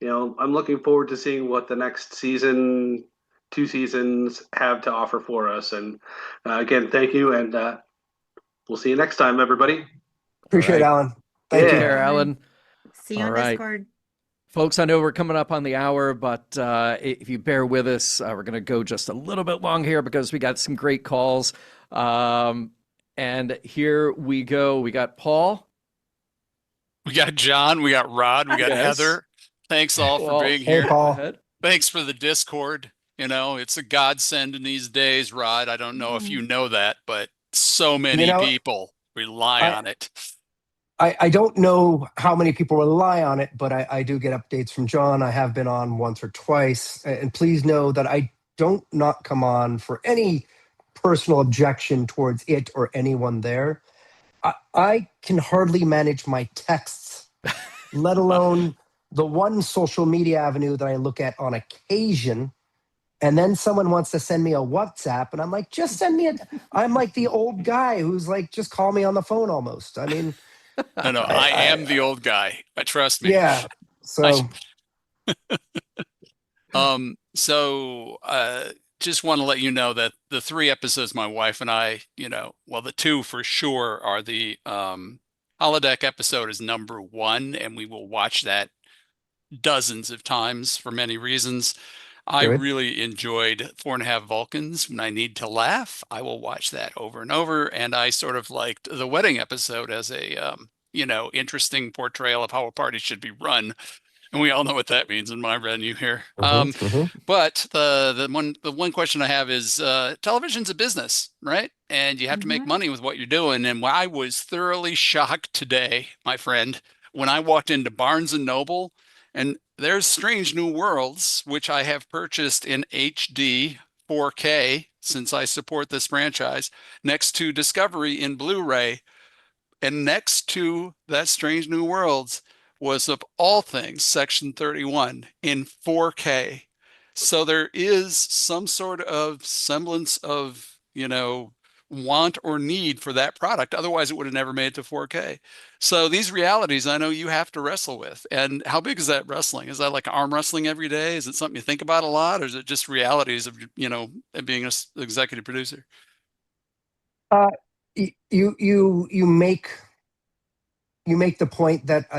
I'm looking forward to seeing what the next season, 2 seasons have to offer for us. And again, thank you. And we'll see you next time, everybody. Appreciate it, Alan. Thank Take you. care, Alan. See you on All right. Discord. Folks, I know we're coming up on the hour, but if you bear with us, we're going to go just a little bit long here because we got some great calls. And here we go. We got Paul. We got John. We got Rod. We got Yes. Heather. Thanks all Well, for being Hey, here. Paul. Go ahead. Thanks for the Discord. It's a godsend in these days, Rod. I don't know if you know that, but so many people rely on it. I don't know how many people rely on it, but I do get updates from John. I have been on once or twice. And please know that I don't not come on for any personal objection towards it or anyone there. I can hardly manage my texts, let alone the one social media avenue that I look at on occasion. And then someone wants to send me a WhatsApp, and I'm like, just send me I'm like the old guy who's like, just call me on the phone almost. I mean, No, I am the old guy. Trust me. Yeah. So Just want to let you know that the 3 episodes my wife and I, well, the 2 for sure are the holodeck episode is number 1, and we will watch that dozens of times for many reasons. I good. really enjoyed 4.5 Vulcans. When I need to laugh, I will watch that over and over. And I sort of liked the wedding episode as a, interesting portrayal of how a party should be run. And we all know what that means in my venue here. But the one question I have is television's a business, right? And you have to make money with what you're doing. And I was thoroughly shocked today, my friend, when I walked into Barnes and Noble, and there's Strange New Worlds, which I have purchased in HD 4K since I support this franchise, next to Discovery in Blu-ray. And next to that Strange New Worlds was, of all things, Section 31 in 4K. So there is some sort of semblance of, want or need for that product. Otherwise, it would have never made it to 4K. So these realities I know you have to wrestle with. And how big is that wrestling? Is that like arm wrestling every day? Is it something you think about a lot? Or is it just realities of, being an executive producer? Uh, you make the point that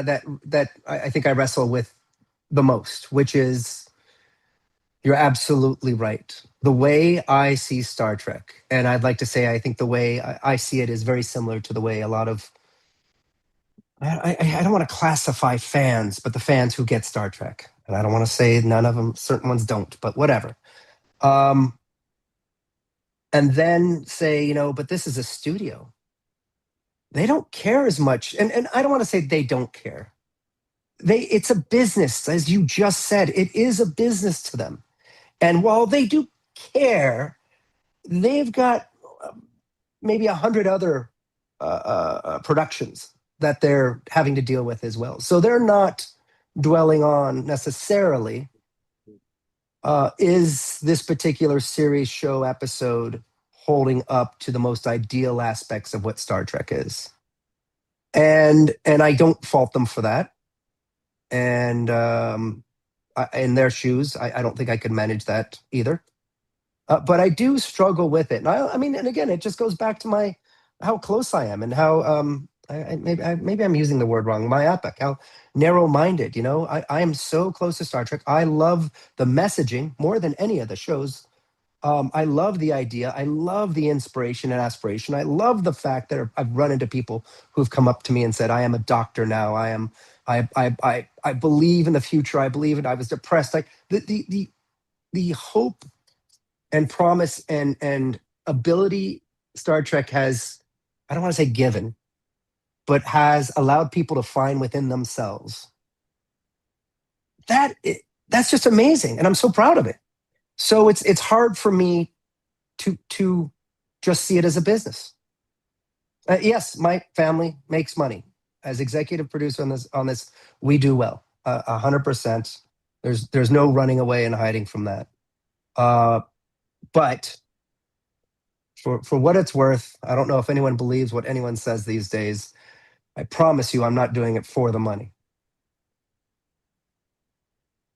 that I think I wrestle with the most, which is you're absolutely right. The way I see Star Trek, and I'd like to say I think the way I see it is very similar to the way a lot of I don't want to classify fans, but the fans who get Star Trek, and I don't want to say none of them, certain ones don't, but whatever. And then say, but this is a studio. They don't care as much. And I don't want to say they don't care. It's a business, as you just said. It is a business to them. And while they do care, they've got maybe 100 other productions that they're having to deal with as well. So they're not dwelling on necessarily, is this particular series, show, episode holding up to the most ideal aspects of what Star Trek is? And I don't fault them for that. And in their shoes, I don't think I could manage that either. But I do struggle with it. And I mean, and again, it just goes back to how close I am and how maybe I'm using the word wrong, myopic, how narrow-minded. I am so close to Star Trek. I love the messaging more than any of the shows. I love the idea. I love the inspiration and aspiration. I love the fact that I've run into people who've come up to me and said, "I am a doctor now. I believe in the future. I believe it. I was depressed." Like the hope and promise and ability Star Trek has, I don't want to say given, but has allowed people to find within themselves. That's just amazing, and I'm so proud of it. So it's hard for me to just see it as a business. Yes, my family makes money. As executive producer on this, we do well, 100%. There's no running away and hiding from that. But for what it's worth, I don't know if anyone believes what anyone says these days. I promise you, I'm not doing it for the money.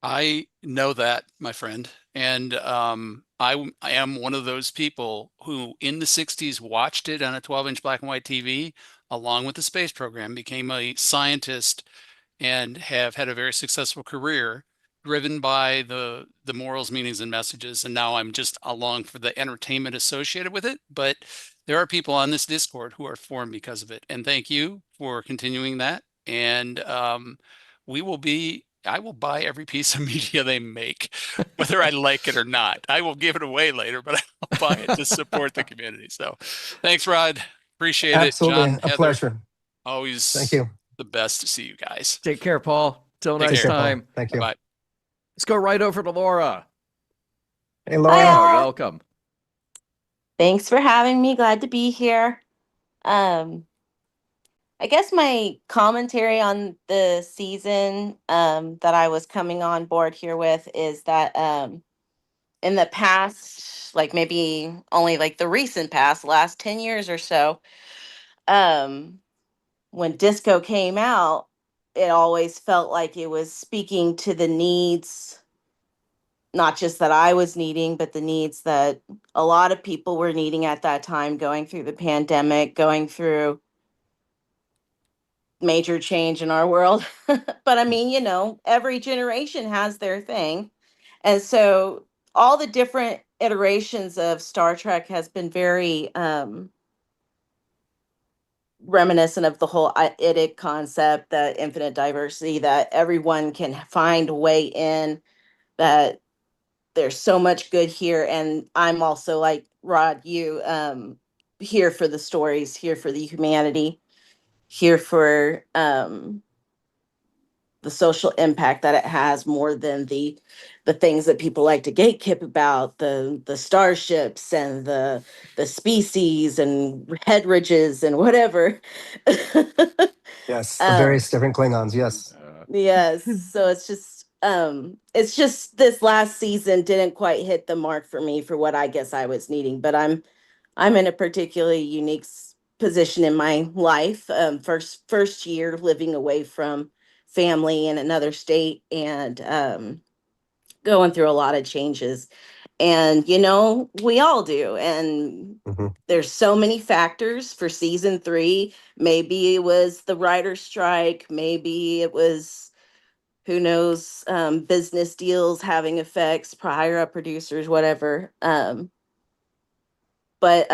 I know that, my friend. And I am one of those people who in the 60s watched it on a 12-inch black and white TV, along with the space program, became a scientist, and have had a very successful career driven by the morals, meanings, and messages. And now I'm just along for the entertainment associated with it. But there are people on this Discord who are formed because of it. And thank you for continuing that. And I will buy every piece of media they make, whether I like it or not. I will give it away later, but I'll buy it to support the community. So thanks, Rod. Appreciate Absolutely. it. John, A Heather, pleasure. always Thank you. the best to see you guys. Take care, Paul. Till Take next care, time. Paul. Thank you. Bye. Let's go right over to Laura. Hey, Laura. Hi. Welcome. Thanks for having me. Glad to be here. I guess my commentary on the season that I was coming on board here with is that in the past, like maybe only like the recent past, last 10 years or so, um, when Disco came out, it always felt like it was speaking to the needs, not just that I was needing, but the needs that a lot of people were needing at that time, going through the pandemic, going through major change in our world. But I mean, you know, every generation has their thing. And so all the different iterations of Star Trek has been very reminiscent of the whole idic concept, that infinite diversity, that everyone can find a way in, that there's so much good here. And I'm also like Rod, you here for the stories, here for the humanity, here for the social impact that it has, more than the things that people like to gatekeep about, the starships and the species and head ridges and whatever. Yes, the um various different Klingons. Yes. yes, so it's just this last season didn't quite hit the mark for me for what I guess I was needing. But I'm in a particularly unique position in my life. First year living away from family in another state, and going through a lot of changes. And you know, we all do. And Hmm. there's so many factors for season 3. Maybe it was the writer's strike. Maybe it was, who knows, business deals having effects, higher up producers, whatever. But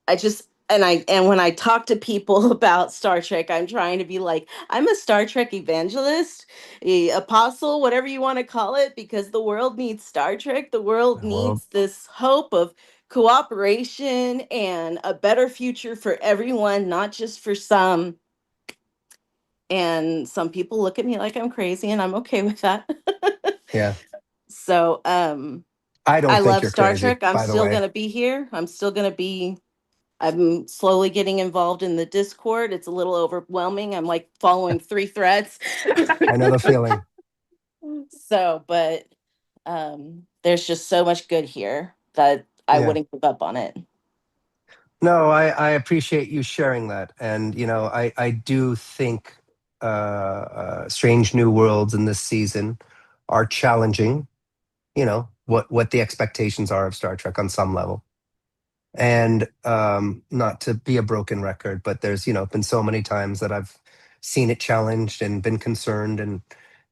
I just, and when I talk to people about Star Trek, I'm trying to be like, I'm a Star Trek evangelist, a apostle, whatever you want to call it, because the world needs Star Trek. The world Well, needs this hope of cooperation and a better future for everyone, not just for some. And some people look at me like I'm crazy, and I'm okay with that. yeah. So, I don't I think love you're Star crazy, Trek. I'm by the still way. gonna be here. I'm slowly getting involved in the Discord. It's a little overwhelming. I'm like following 3 threads. I know the feeling. So, but there's just so much good here that I Yeah. wouldn't give up on it. No, I appreciate you sharing that. And, you know, I do think Strange New Worlds in this season are challenging, you know, what the expectations are of Star Trek on some level. And not to be a broken record, but there's, you know, been so many times that I've seen it challenged and been concerned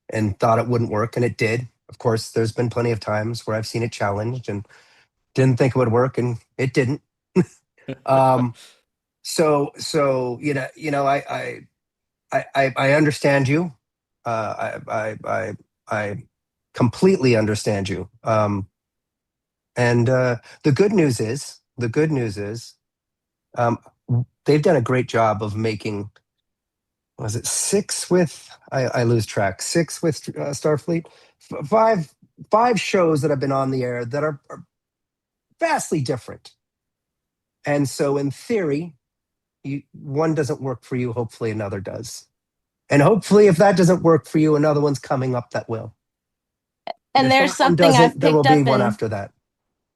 and thought it wouldn't work, and it did. Of course, there's been plenty of times where I've seen it challenged and didn't think it would work, and it didn't. um, so I understand you. I completely understand you. And the good news is, um, they've done a great job of making. Was it 6 with? I lose track. 6 with Starfleet. Five shows that have been on the air that are vastly different. And so, in theory, one doesn't work for you. Hopefully, another does. And hopefully, if that doesn't work for you, another one's coming up that will. And And if there's that one something I've doesn't, there will picked be up one in after that.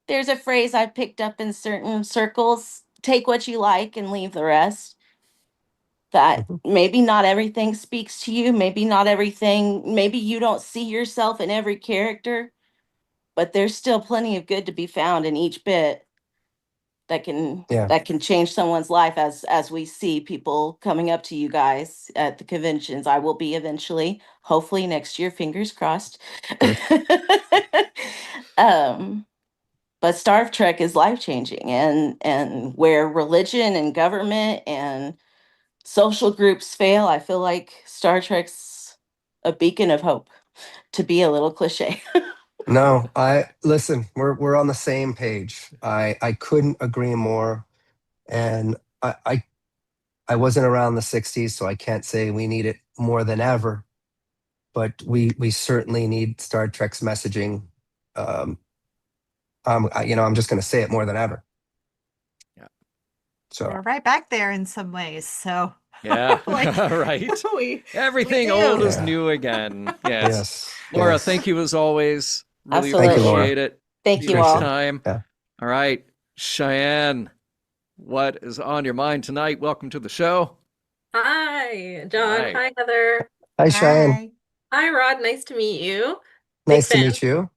there's a phrase I've picked up in certain circles: take what you like and leave the rest. That Mhm. maybe not everything speaks to you, maybe you don't see yourself in every character, but there's still plenty of good to be found in each bit Yeah, that can change someone's life, as we see people coming up to you guys at the conventions. I will be eventually, hopefully next year, fingers crossed. good. um but Star Trek is life changing, and where religion and government and social groups fail, I feel like Star Trek's a beacon of hope, to be a little cliche. No, I listen. We're on the same page. I couldn't agree more. And I wasn't around the '60s, so I can't say we need it more than ever. But we certainly need Star Trek's messaging. Um, I'm just going to say it more than ever. Yeah. So We're right back there in some ways. So Yeah. like Right. we Everything do. old is Yeah. new again. Yes. Yes, Laura, yes. thank you as always. Really Thank you, Laura. Absolutely. appreciate it. Thank you Next all. Appreciate it. time. Yeah. All right. Cheyenne, What is on your mind tonight? Welcome to the show. Hi, John. Hi. Hi, Heather. Hi, Cheyenne. Hi. Hi, Rod. Nice to meet you. Big Nice to fan. meet you.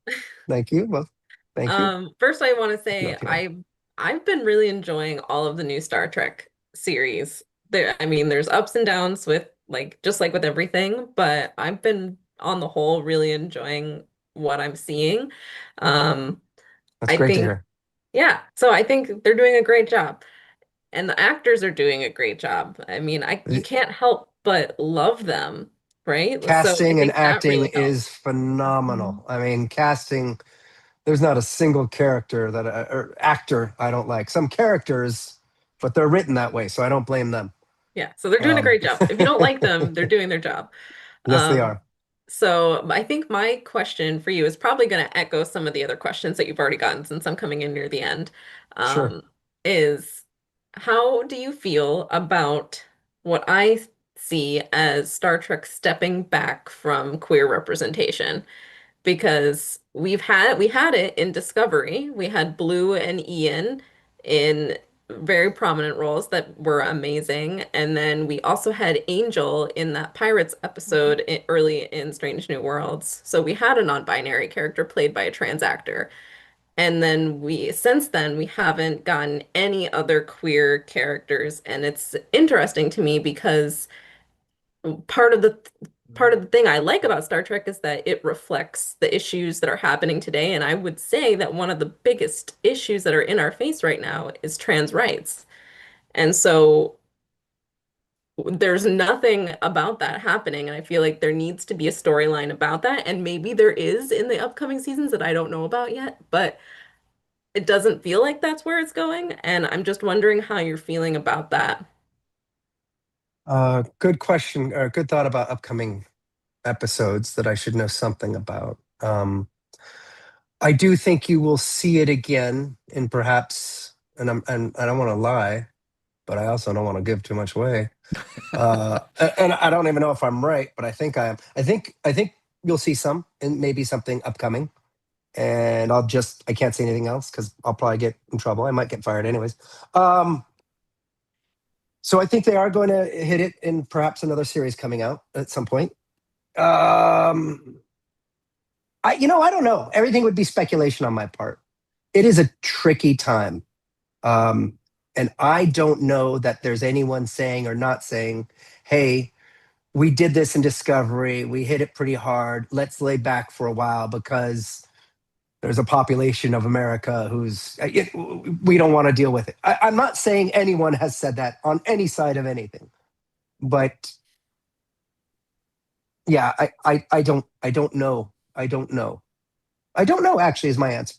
Thank you. Well, thank you. First I want to say Not here. I've been really enjoying all of the new Star Trek series. There's ups and downs with just like with everything, but I've been on the whole really enjoying what I'm seeing. Um, That's I great to think, hear. yeah, so I think they're doing a great job. And the actors are doing a great job. You can't help but love them, right? So I Casting and think that acting really is helps. phenomenal. I mean, casting, there's not a single character or actor I don't like. Some characters, but they're written that way, so I don't blame them. Yeah, so they're doing a great job. If you don't like them, they're doing their job. Yes, they Um, are. so I think my question for you is probably going to echo some of the other questions that you've already gotten since I'm coming in near the end. Sure. Is how do you feel about what I see as Star Trek stepping back from queer representation? Because we had it in Discovery. We had Blue and Ian in very prominent roles that were amazing. And then we also had Angel in that Pirates episode early in Strange New Worlds. So we had a non-binary character played by a trans actor. And then since then, we haven't gotten any other queer characters. And it's interesting to me because part of the part of the thing I like about Star Trek is that it reflects the issues that are happening today. And I would say that one of the biggest issues that are in our face right now is trans rights. And so there's nothing about that happening. And I feel like there needs to be a storyline about that. And maybe there is in the upcoming seasons that I don't know about yet, but it doesn't feel like that's where it's going. And I'm just wondering how you're feeling about that. Good question, or good thought about upcoming episodes that I should know something about. I do think you will see it again in perhaps, and I don't want to lie, but I also don't want to give too much away. And I don't even know if I'm right, but I think I am. I think you'll see some, and maybe something upcoming. And I can't say anything else because I'll probably get in trouble. I might get fired anyways. So I think they are going to hit it in perhaps another series coming out at some point. I don't know. Everything would be speculation on my part. It is a tricky time. And I don't know that there's anyone saying or not saying, hey, we did this in Discovery. We hit it pretty hard. Let's lay back for a while because there's a population of America we don't want to deal with it. I'm not saying anyone has said that on any side of anything, but yeah, I don't know. I don't know. I don't know actually is my answer.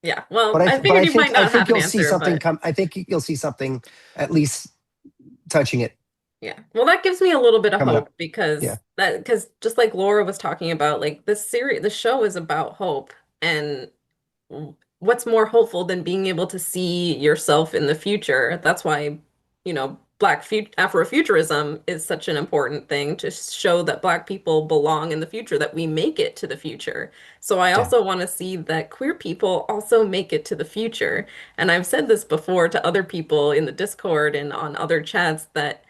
Yeah, well, But I figured you might not have an you'll see answer, something but come. I think you'll see something at least touching it yeah. Well, that gives me a little bit of coming hope up. because Yeah. just like Laura was talking about, like the show is about hope. And what's more hopeful than being able to see yourself in the future? That's why, Afrofuturism is such an important thing to show that Black people belong in the future, that we make it to the future. So I Yeah. also want to see that queer people also make it to the future. And I've said this before to other people in the Discord and on other chats that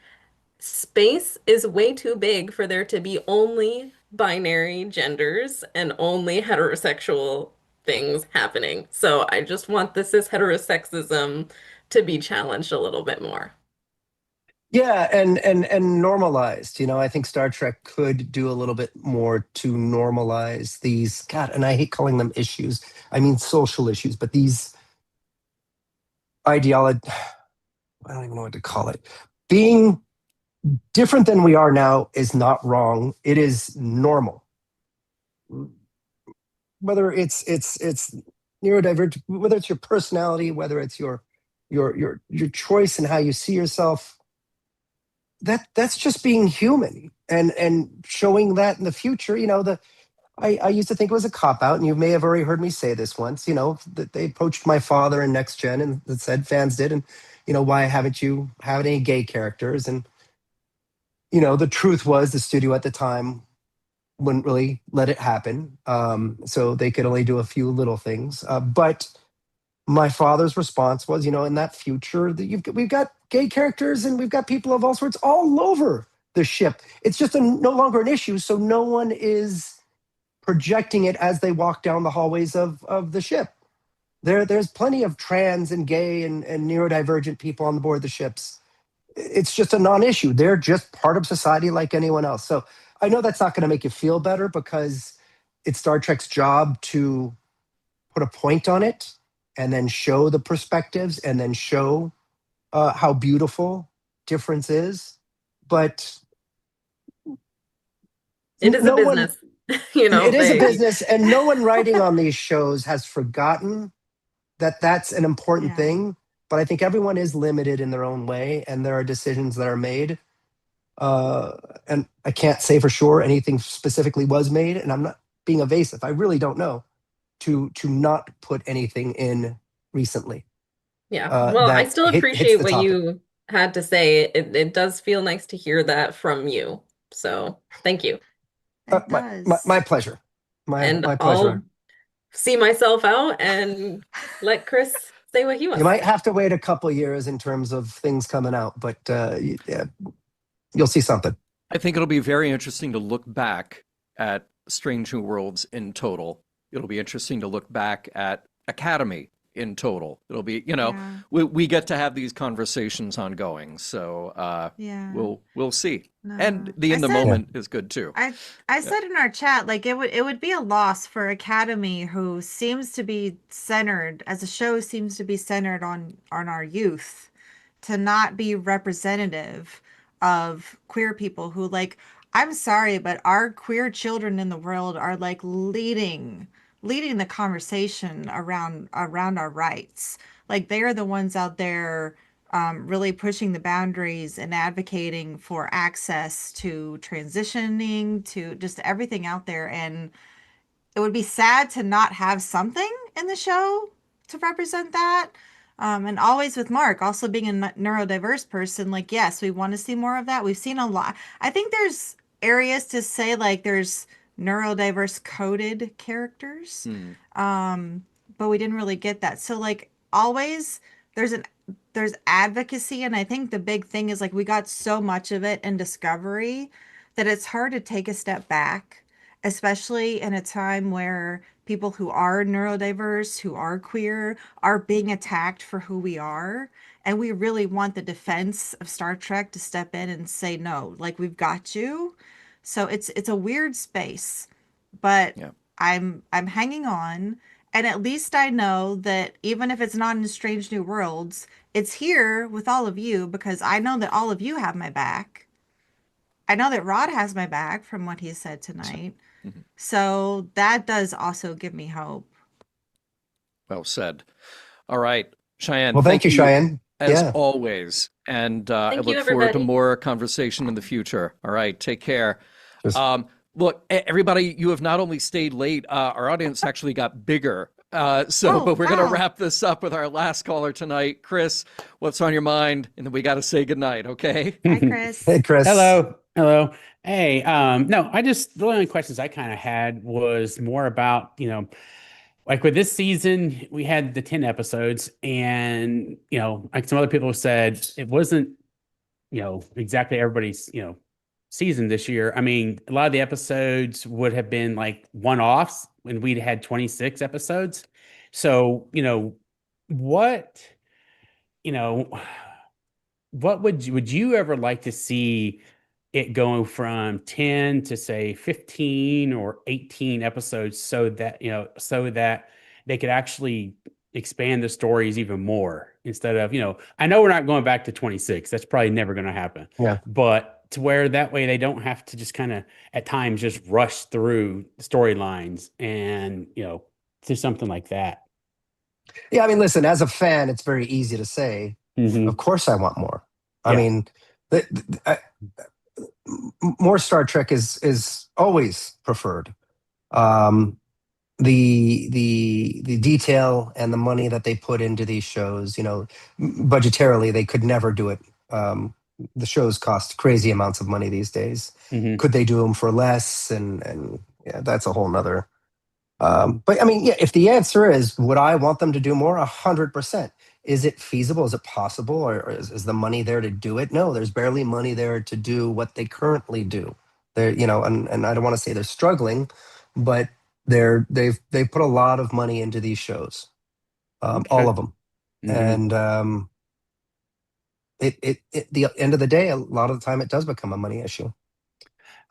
space is way too big for there to be only binary genders and only heterosexual things happening. So I just want this as heterosexism to be challenged a little bit more. Yeah, and normalized. I think Star Trek could do a little bit more to normalize these. God, and I hate calling them issues. I mean social issues, but these ideology. I don't even know what to call it. Being different than we are now is not wrong. It is normal. Whether it's neurodivergent, whether it's your personality, whether it's your choice and how you see yourself, that's just being human and showing that in the future. I used to think it was a cop out, and you may have already heard me say this once. That they approached my father in Next Gen and that said fans did, and why haven't you had any gay characters? And the truth was the studio at the time wouldn't really let it happen. So they could only do a few little things. But my father's response was, in that future, we've got gay characters and we've got people of all sorts all over the ship. It's just no longer an issue, so no one is projecting it as they walk down the hallways of the ship. There's plenty of trans and gay and neurodivergent people on board the ships. It's just a non-issue. They're just part of society like anyone else. So I know that's not going to make you feel better, because it's Star Trek's job to put a point on it and then show the perspectives and then show how beautiful difference is. But it is a business. It is a business, and no one writing on these shows has forgotten that that's an important thing. But I think everyone is limited in their own way, and there are decisions that are made. And I can't say for sure anything specifically was made, and I'm not being evasive. I really don't know to not put anything in recently. Yeah. Well, I still appreciate what you had to say. It does feel nice to hear that from you. So thank you. My pleasure. My pleasure. I'll see myself out and let Chris say what he wants. You might have to wait a couple years in terms of things coming out, but you'll see something. I think it'll be very interesting to look back at Strange New Worlds in total. It'll be interesting to look back at Academy in total. It'll be, we get to have these conversations ongoing. So we'll see. No. And the moment is good too. I said in our chat, like it would be a loss for Academy, who seems to be centered, as a show seems to be centered on our youth, to not be representative of queer people who, like, I'm sorry, but our queer children in the world are like leading the conversation around our rights. Like, they are the ones out there really pushing the boundaries and advocating for access to transitioning, to just everything out there. And it would be sad to not have something in the show to represent that. And always with Mark also being a neurodiverse person, like, yes, we want to see more of that. We've seen a lot. I think there's areas to say, like, there's neurodiverse coded characters, but we didn't really get that. So, like, always there's advocacy, and I think the big thing is, like, we got so much of it in Discovery that it's hard to take a step back, especially in a time where people who are neurodiverse, who are queer, are being attacked for who we are. And we really want the defense of Star Trek to step in and say, no, like, we've got you. So it's a weird space, but I'm hanging on. And at least I know that even if it's not in Strange New Worlds, it's here with all of you, because I know that all of you have my back. I know that Rod has my back from what he said tonight. Mm-hmm. So that does also give me hope. Well said. All right, Cheyenne. Well, thank you, Cheyenne. As always. And I look forward to more conversation in the future. All right, take care. Look, everybody, you have not only stayed late, our audience actually got bigger. But we're going to wrap this up with our last caller tonight. Chris, what's on your mind? And then we got to say goodnight, okay? Hi, Chris. Hey, Chris. Hello. Hey, no, the only questions I kind of had was more about, like with this season, we had the 10 episodes, and, like some other people have said, it wasn't, exactly everybody's, season this year. I mean, a lot of the episodes would have been like one-offs when we'd had 26 episodes. So, what would you ever like to see it going from 10 to, say, 15 or 18 episodes, so that they could actually expand the stories even more, instead of, I know we're not going back to 26. That's probably never going to happen. Yeah. But to where that way they don't have to just kind of at times just rush through storylines and, do something like that. Yeah. I mean, listen, as a fan, it's very easy to say, of course I want more. I mean, more Star Trek is always preferred. The detail and the money that they put into these shows, budgetarily, they could never do it. The shows cost crazy amounts of money these days. Could they do them for less? And yeah, that's a whole nother But I mean, yeah, if the answer is, would I want them to do more? 100%. Is it feasible? Is it possible? Or is the money there to do it? No, there's barely money there to do what they currently do. They're, and I don't want to say they're struggling, but they've put a lot of money into these shows, all of them. And the end of the day, a lot of the time it does become a money issue.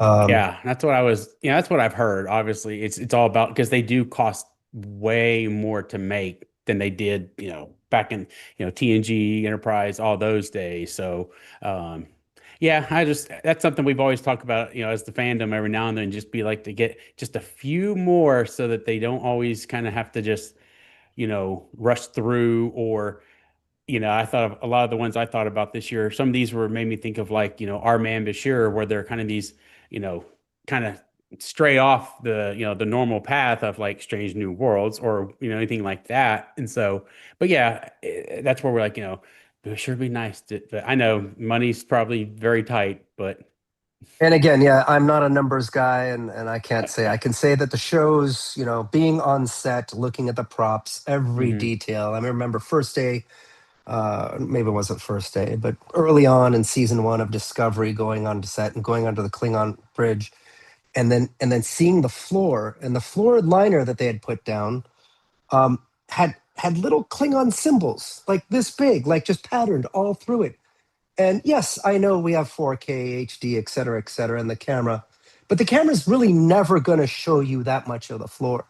Yeah, that's what I've heard. Obviously, it's all about, because they do cost way more to make than they did, back in, TNG, Enterprise, all those days. So, yeah, that's something we've always talked about, as the fandom every now and then, just be like to get just a few more so that they don't always kind of have to just, rush through. Or, I thought of a lot of the ones I thought about this year. Some of these made me think of, like, Our Man Bashir, where they're kind of these, kind of stray off the normal path of, like, Strange New Worlds, or, anything like that. And so, but yeah, that's where we're like, it should be nice but I know money's probably very tight, but. And again, yeah, I'm not a numbers guy, and I can't say. I can say that the shows, being on set, looking at the props, every detail. I remember first day, maybe it wasn't first day, but early on in season 1 of Discovery, going onto set and going onto the Klingon bridge, and then seeing the floor, and the floor liner that they had put down had little Klingon symbols like this big, like just patterned all through it. And yes, I know we have 4K, HD, et cetera, and the camera, but the camera's really never going to show you that much of the floor.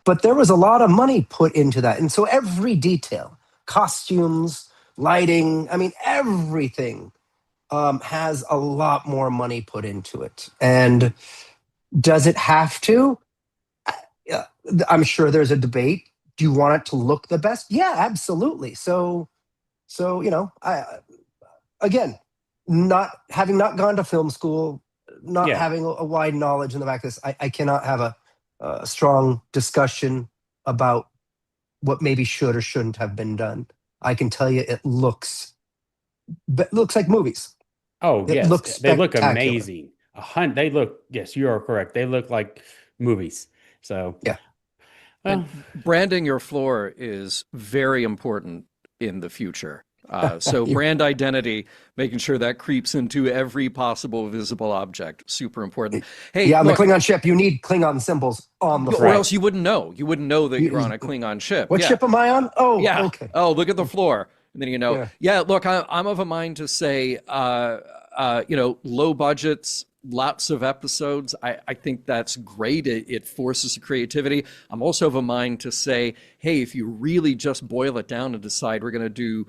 But there was a lot of money put into that. And so every detail, costumes, lighting, everything has a lot more money put into it. And does it have to? Yeah, I'm sure there's a debate. Do you want it to look the best? Yeah, absolutely. So again, not gone to film school, not having a wide knowledge in the back of this, I cannot have a strong discussion about what maybe should or shouldn't have been done. I can tell you it looks like movies. Oh, it yes, looks they look spectacular. amazing. Yes, you are correct. They look like movies. So, yeah. Well, branding your floor is very important in the future. So brand identity, making sure that creeps into every possible visible object, super important. Hey, yeah, on look, the Klingon ship, you need Klingon symbols on the or floor. else you wouldn't know. You wouldn't know that you're on a Klingon ship. What ship am I on? Oh, yeah. Okay. Oh, look at the floor. And then look, I'm of a mind to say, low budgets, lots of episodes. I think that's great. It forces creativity. I'm also of a mind to say, hey, if you really just boil it down and decide we're going to do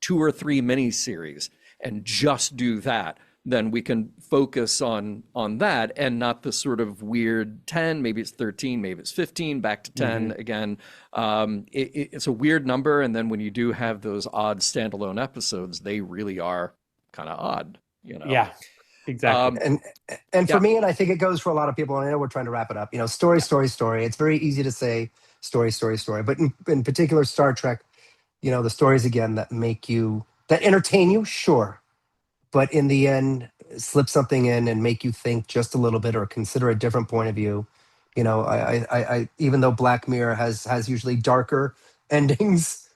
2 or 3 miniseries and just do that, then we can focus on that and not the sort of weird 10, maybe it's 13, maybe it's 15, back to 10 again. It's a weird number. And then when you do have those odd standalone episodes, they really are kind of odd, Yeah, exactly. And for me, and I think it goes for a lot of people, and I know we're trying to wrap it up, story. It's very easy to say story. But in particular, Star Trek, the stories, again, that entertain you, sure. But in the end, slip something in and make you think just a little bit or consider a different point of view. I even though Black Mirror has usually darker endings,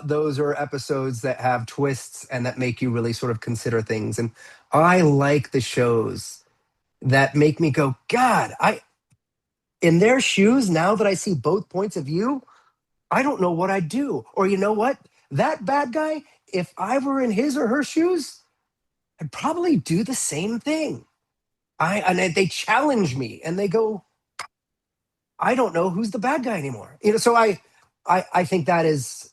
those are episodes that have twists and that make you really sort of consider things. And I like the shows that make me go, God, in their shoes, now that I see both points of view, I don't know what I'd do. Or you know what? That bad guy, if I were in his or her shoes, I'd probably do the same thing. And they challenge me and they go, I don't know who's the bad guy anymore. So I think that is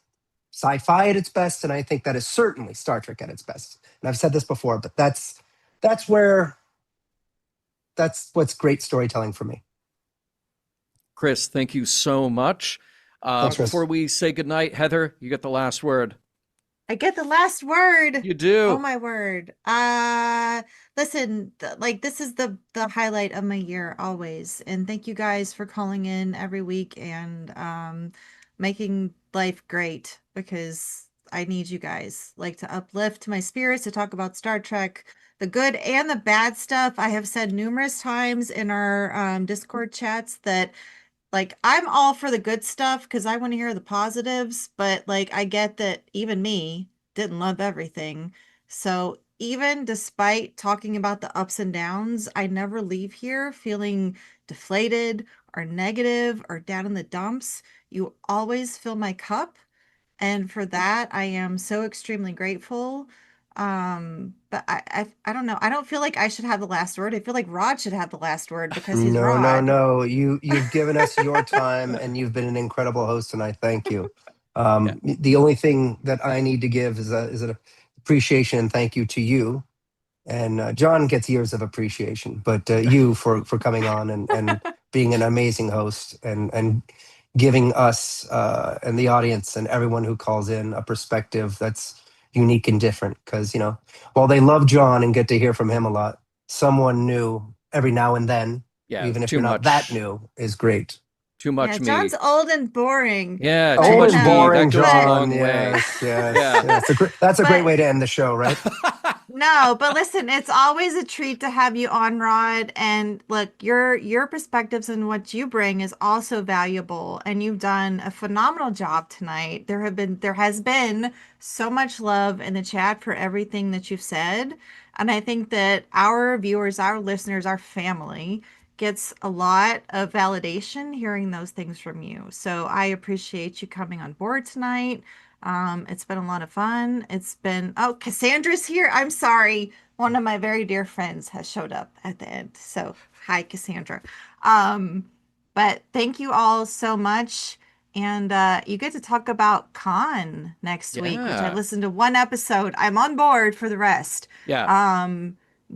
sci-fi at its best, and I think that is certainly Star Trek at its best. And I've said this before, but that's what's great storytelling for me. Chris, thank you so much. Thanks, Chris. Before we say goodnight, Heather, you get the last word. I get the last word. You do. Oh my word. Listen, this is the highlight of my year always. And thank you guys for calling in every week and making life great, because I need you guys to uplift my spirits, to talk about Star Trek, the good and the bad stuff. I have said numerous times in our Discord chats that like I'm all for the good stuff because I want to hear the positives, but like I get that even me didn't love everything. So even despite talking about the ups and downs, I never leave here feeling deflated or negative or down in the dumps. You always fill my cup, and for that I am so extremely grateful. But I don't know. I don't feel like I should have the last word. I feel like Rod should have the last word because he's No, no, Rod. no. You've given us your time, and you've been an incredible host, and I thank you. Yeah. The only thing that I need to give is an appreciation and thank you to you. And John gets years of appreciation, but you for coming on and being an amazing host and giving us and the audience and everyone who calls in a perspective that's unique and different. Because while they love John and get to hear from him a lot, someone new every now and then, Yeah, even if too you're not that much. new, is great. Too Yeah, much me. John's old and boring. Yeah, But too Old much and me. boring, That goes a John. long way. Yes, yes, Yeah. yes. That's a great But way to end the show, right? no, but listen, it's always a treat to have you on, Rod. And look, your perspectives and what you bring is also valuable, and you've done a phenomenal job tonight. There has been so much love in the chat for everything that you've said. And I think that our viewers, our listeners, our family gets a lot of validation hearing those things from you. So I appreciate you coming on board tonight. It's been a lot of fun. Oh, Cassandra's here. I'm sorry. One of my very dear friends has showed up at the end. So hi, Cassandra. Um, but thank you all so much. And you get to talk about Con next week, which I Yeah. listened to one episode. I'm on board for the rest. Yeah.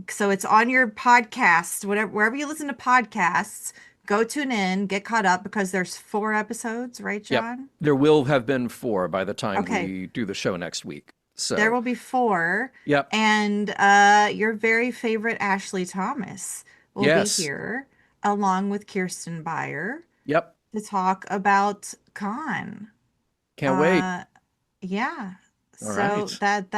So it's on your podcast, wherever you listen to podcasts. Go tune in, get caught up because there's 4 episodes, right, John? Yep. There will have been 4 by the time Okay. we do the show next week. So There will be 4. Yep. And your very favorite Ashley Thomas will be Yes. here along with Kirsten Beyer Yep. to talk about Con. Can't wait. Yeah. All So right.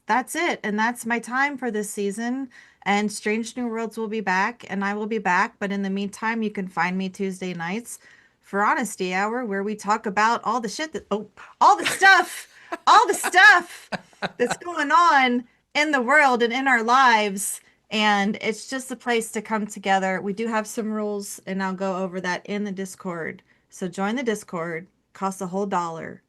that's it. And that's my time for this season. And Strange New Worlds will be back, and I will be back. But in the meantime, you can find me Tuesday nights for Honesty Hour, where we talk about all the shit all the stuff, all the stuff that's going on in the world and in our lives. And it's just a place to come together. We do have some rules, and I'll go over that in the Discord. So join the Discord, costs a whole $1.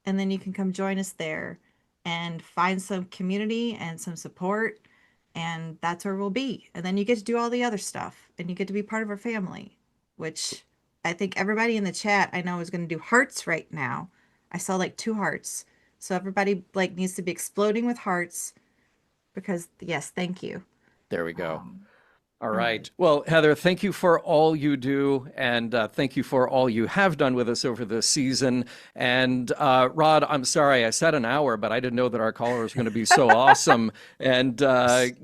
And then you can come join us there and find some community and some support. And that's where we'll be. And then you get to do all the other stuff and you get to be part of our family, which I think everybody in the chat I know is going to do hearts right now. I saw like 2 hearts. So everybody like needs to be exploding with hearts because yes, thank you. There we go. All right. Well, Heather, thank you for all you do, and thank you for all you have done with us over this season. And Rod, I'm sorry, I said an hour, but I didn't know that our caller was going to be so awesome and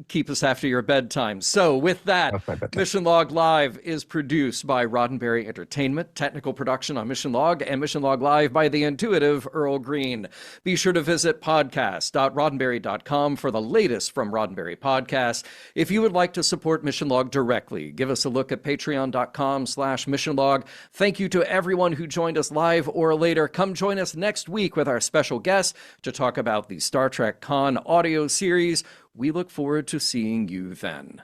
keep us after your bedtime. So with that, Mission Log Live is produced by Roddenberry Entertainment, technical production on Mission Log, and Mission Log Live by the intuitive Earl Green. Be sure to visit podcast.roddenberry.com for the latest from Roddenberry Podcasts. If you would like to support Mission Log directly, give us a look at patreon.com/missionlog. Thank you to everyone who joined us live or later. Come join us next week with our special guest to talk about the Star Trek Con audio series. We look forward to seeing you then.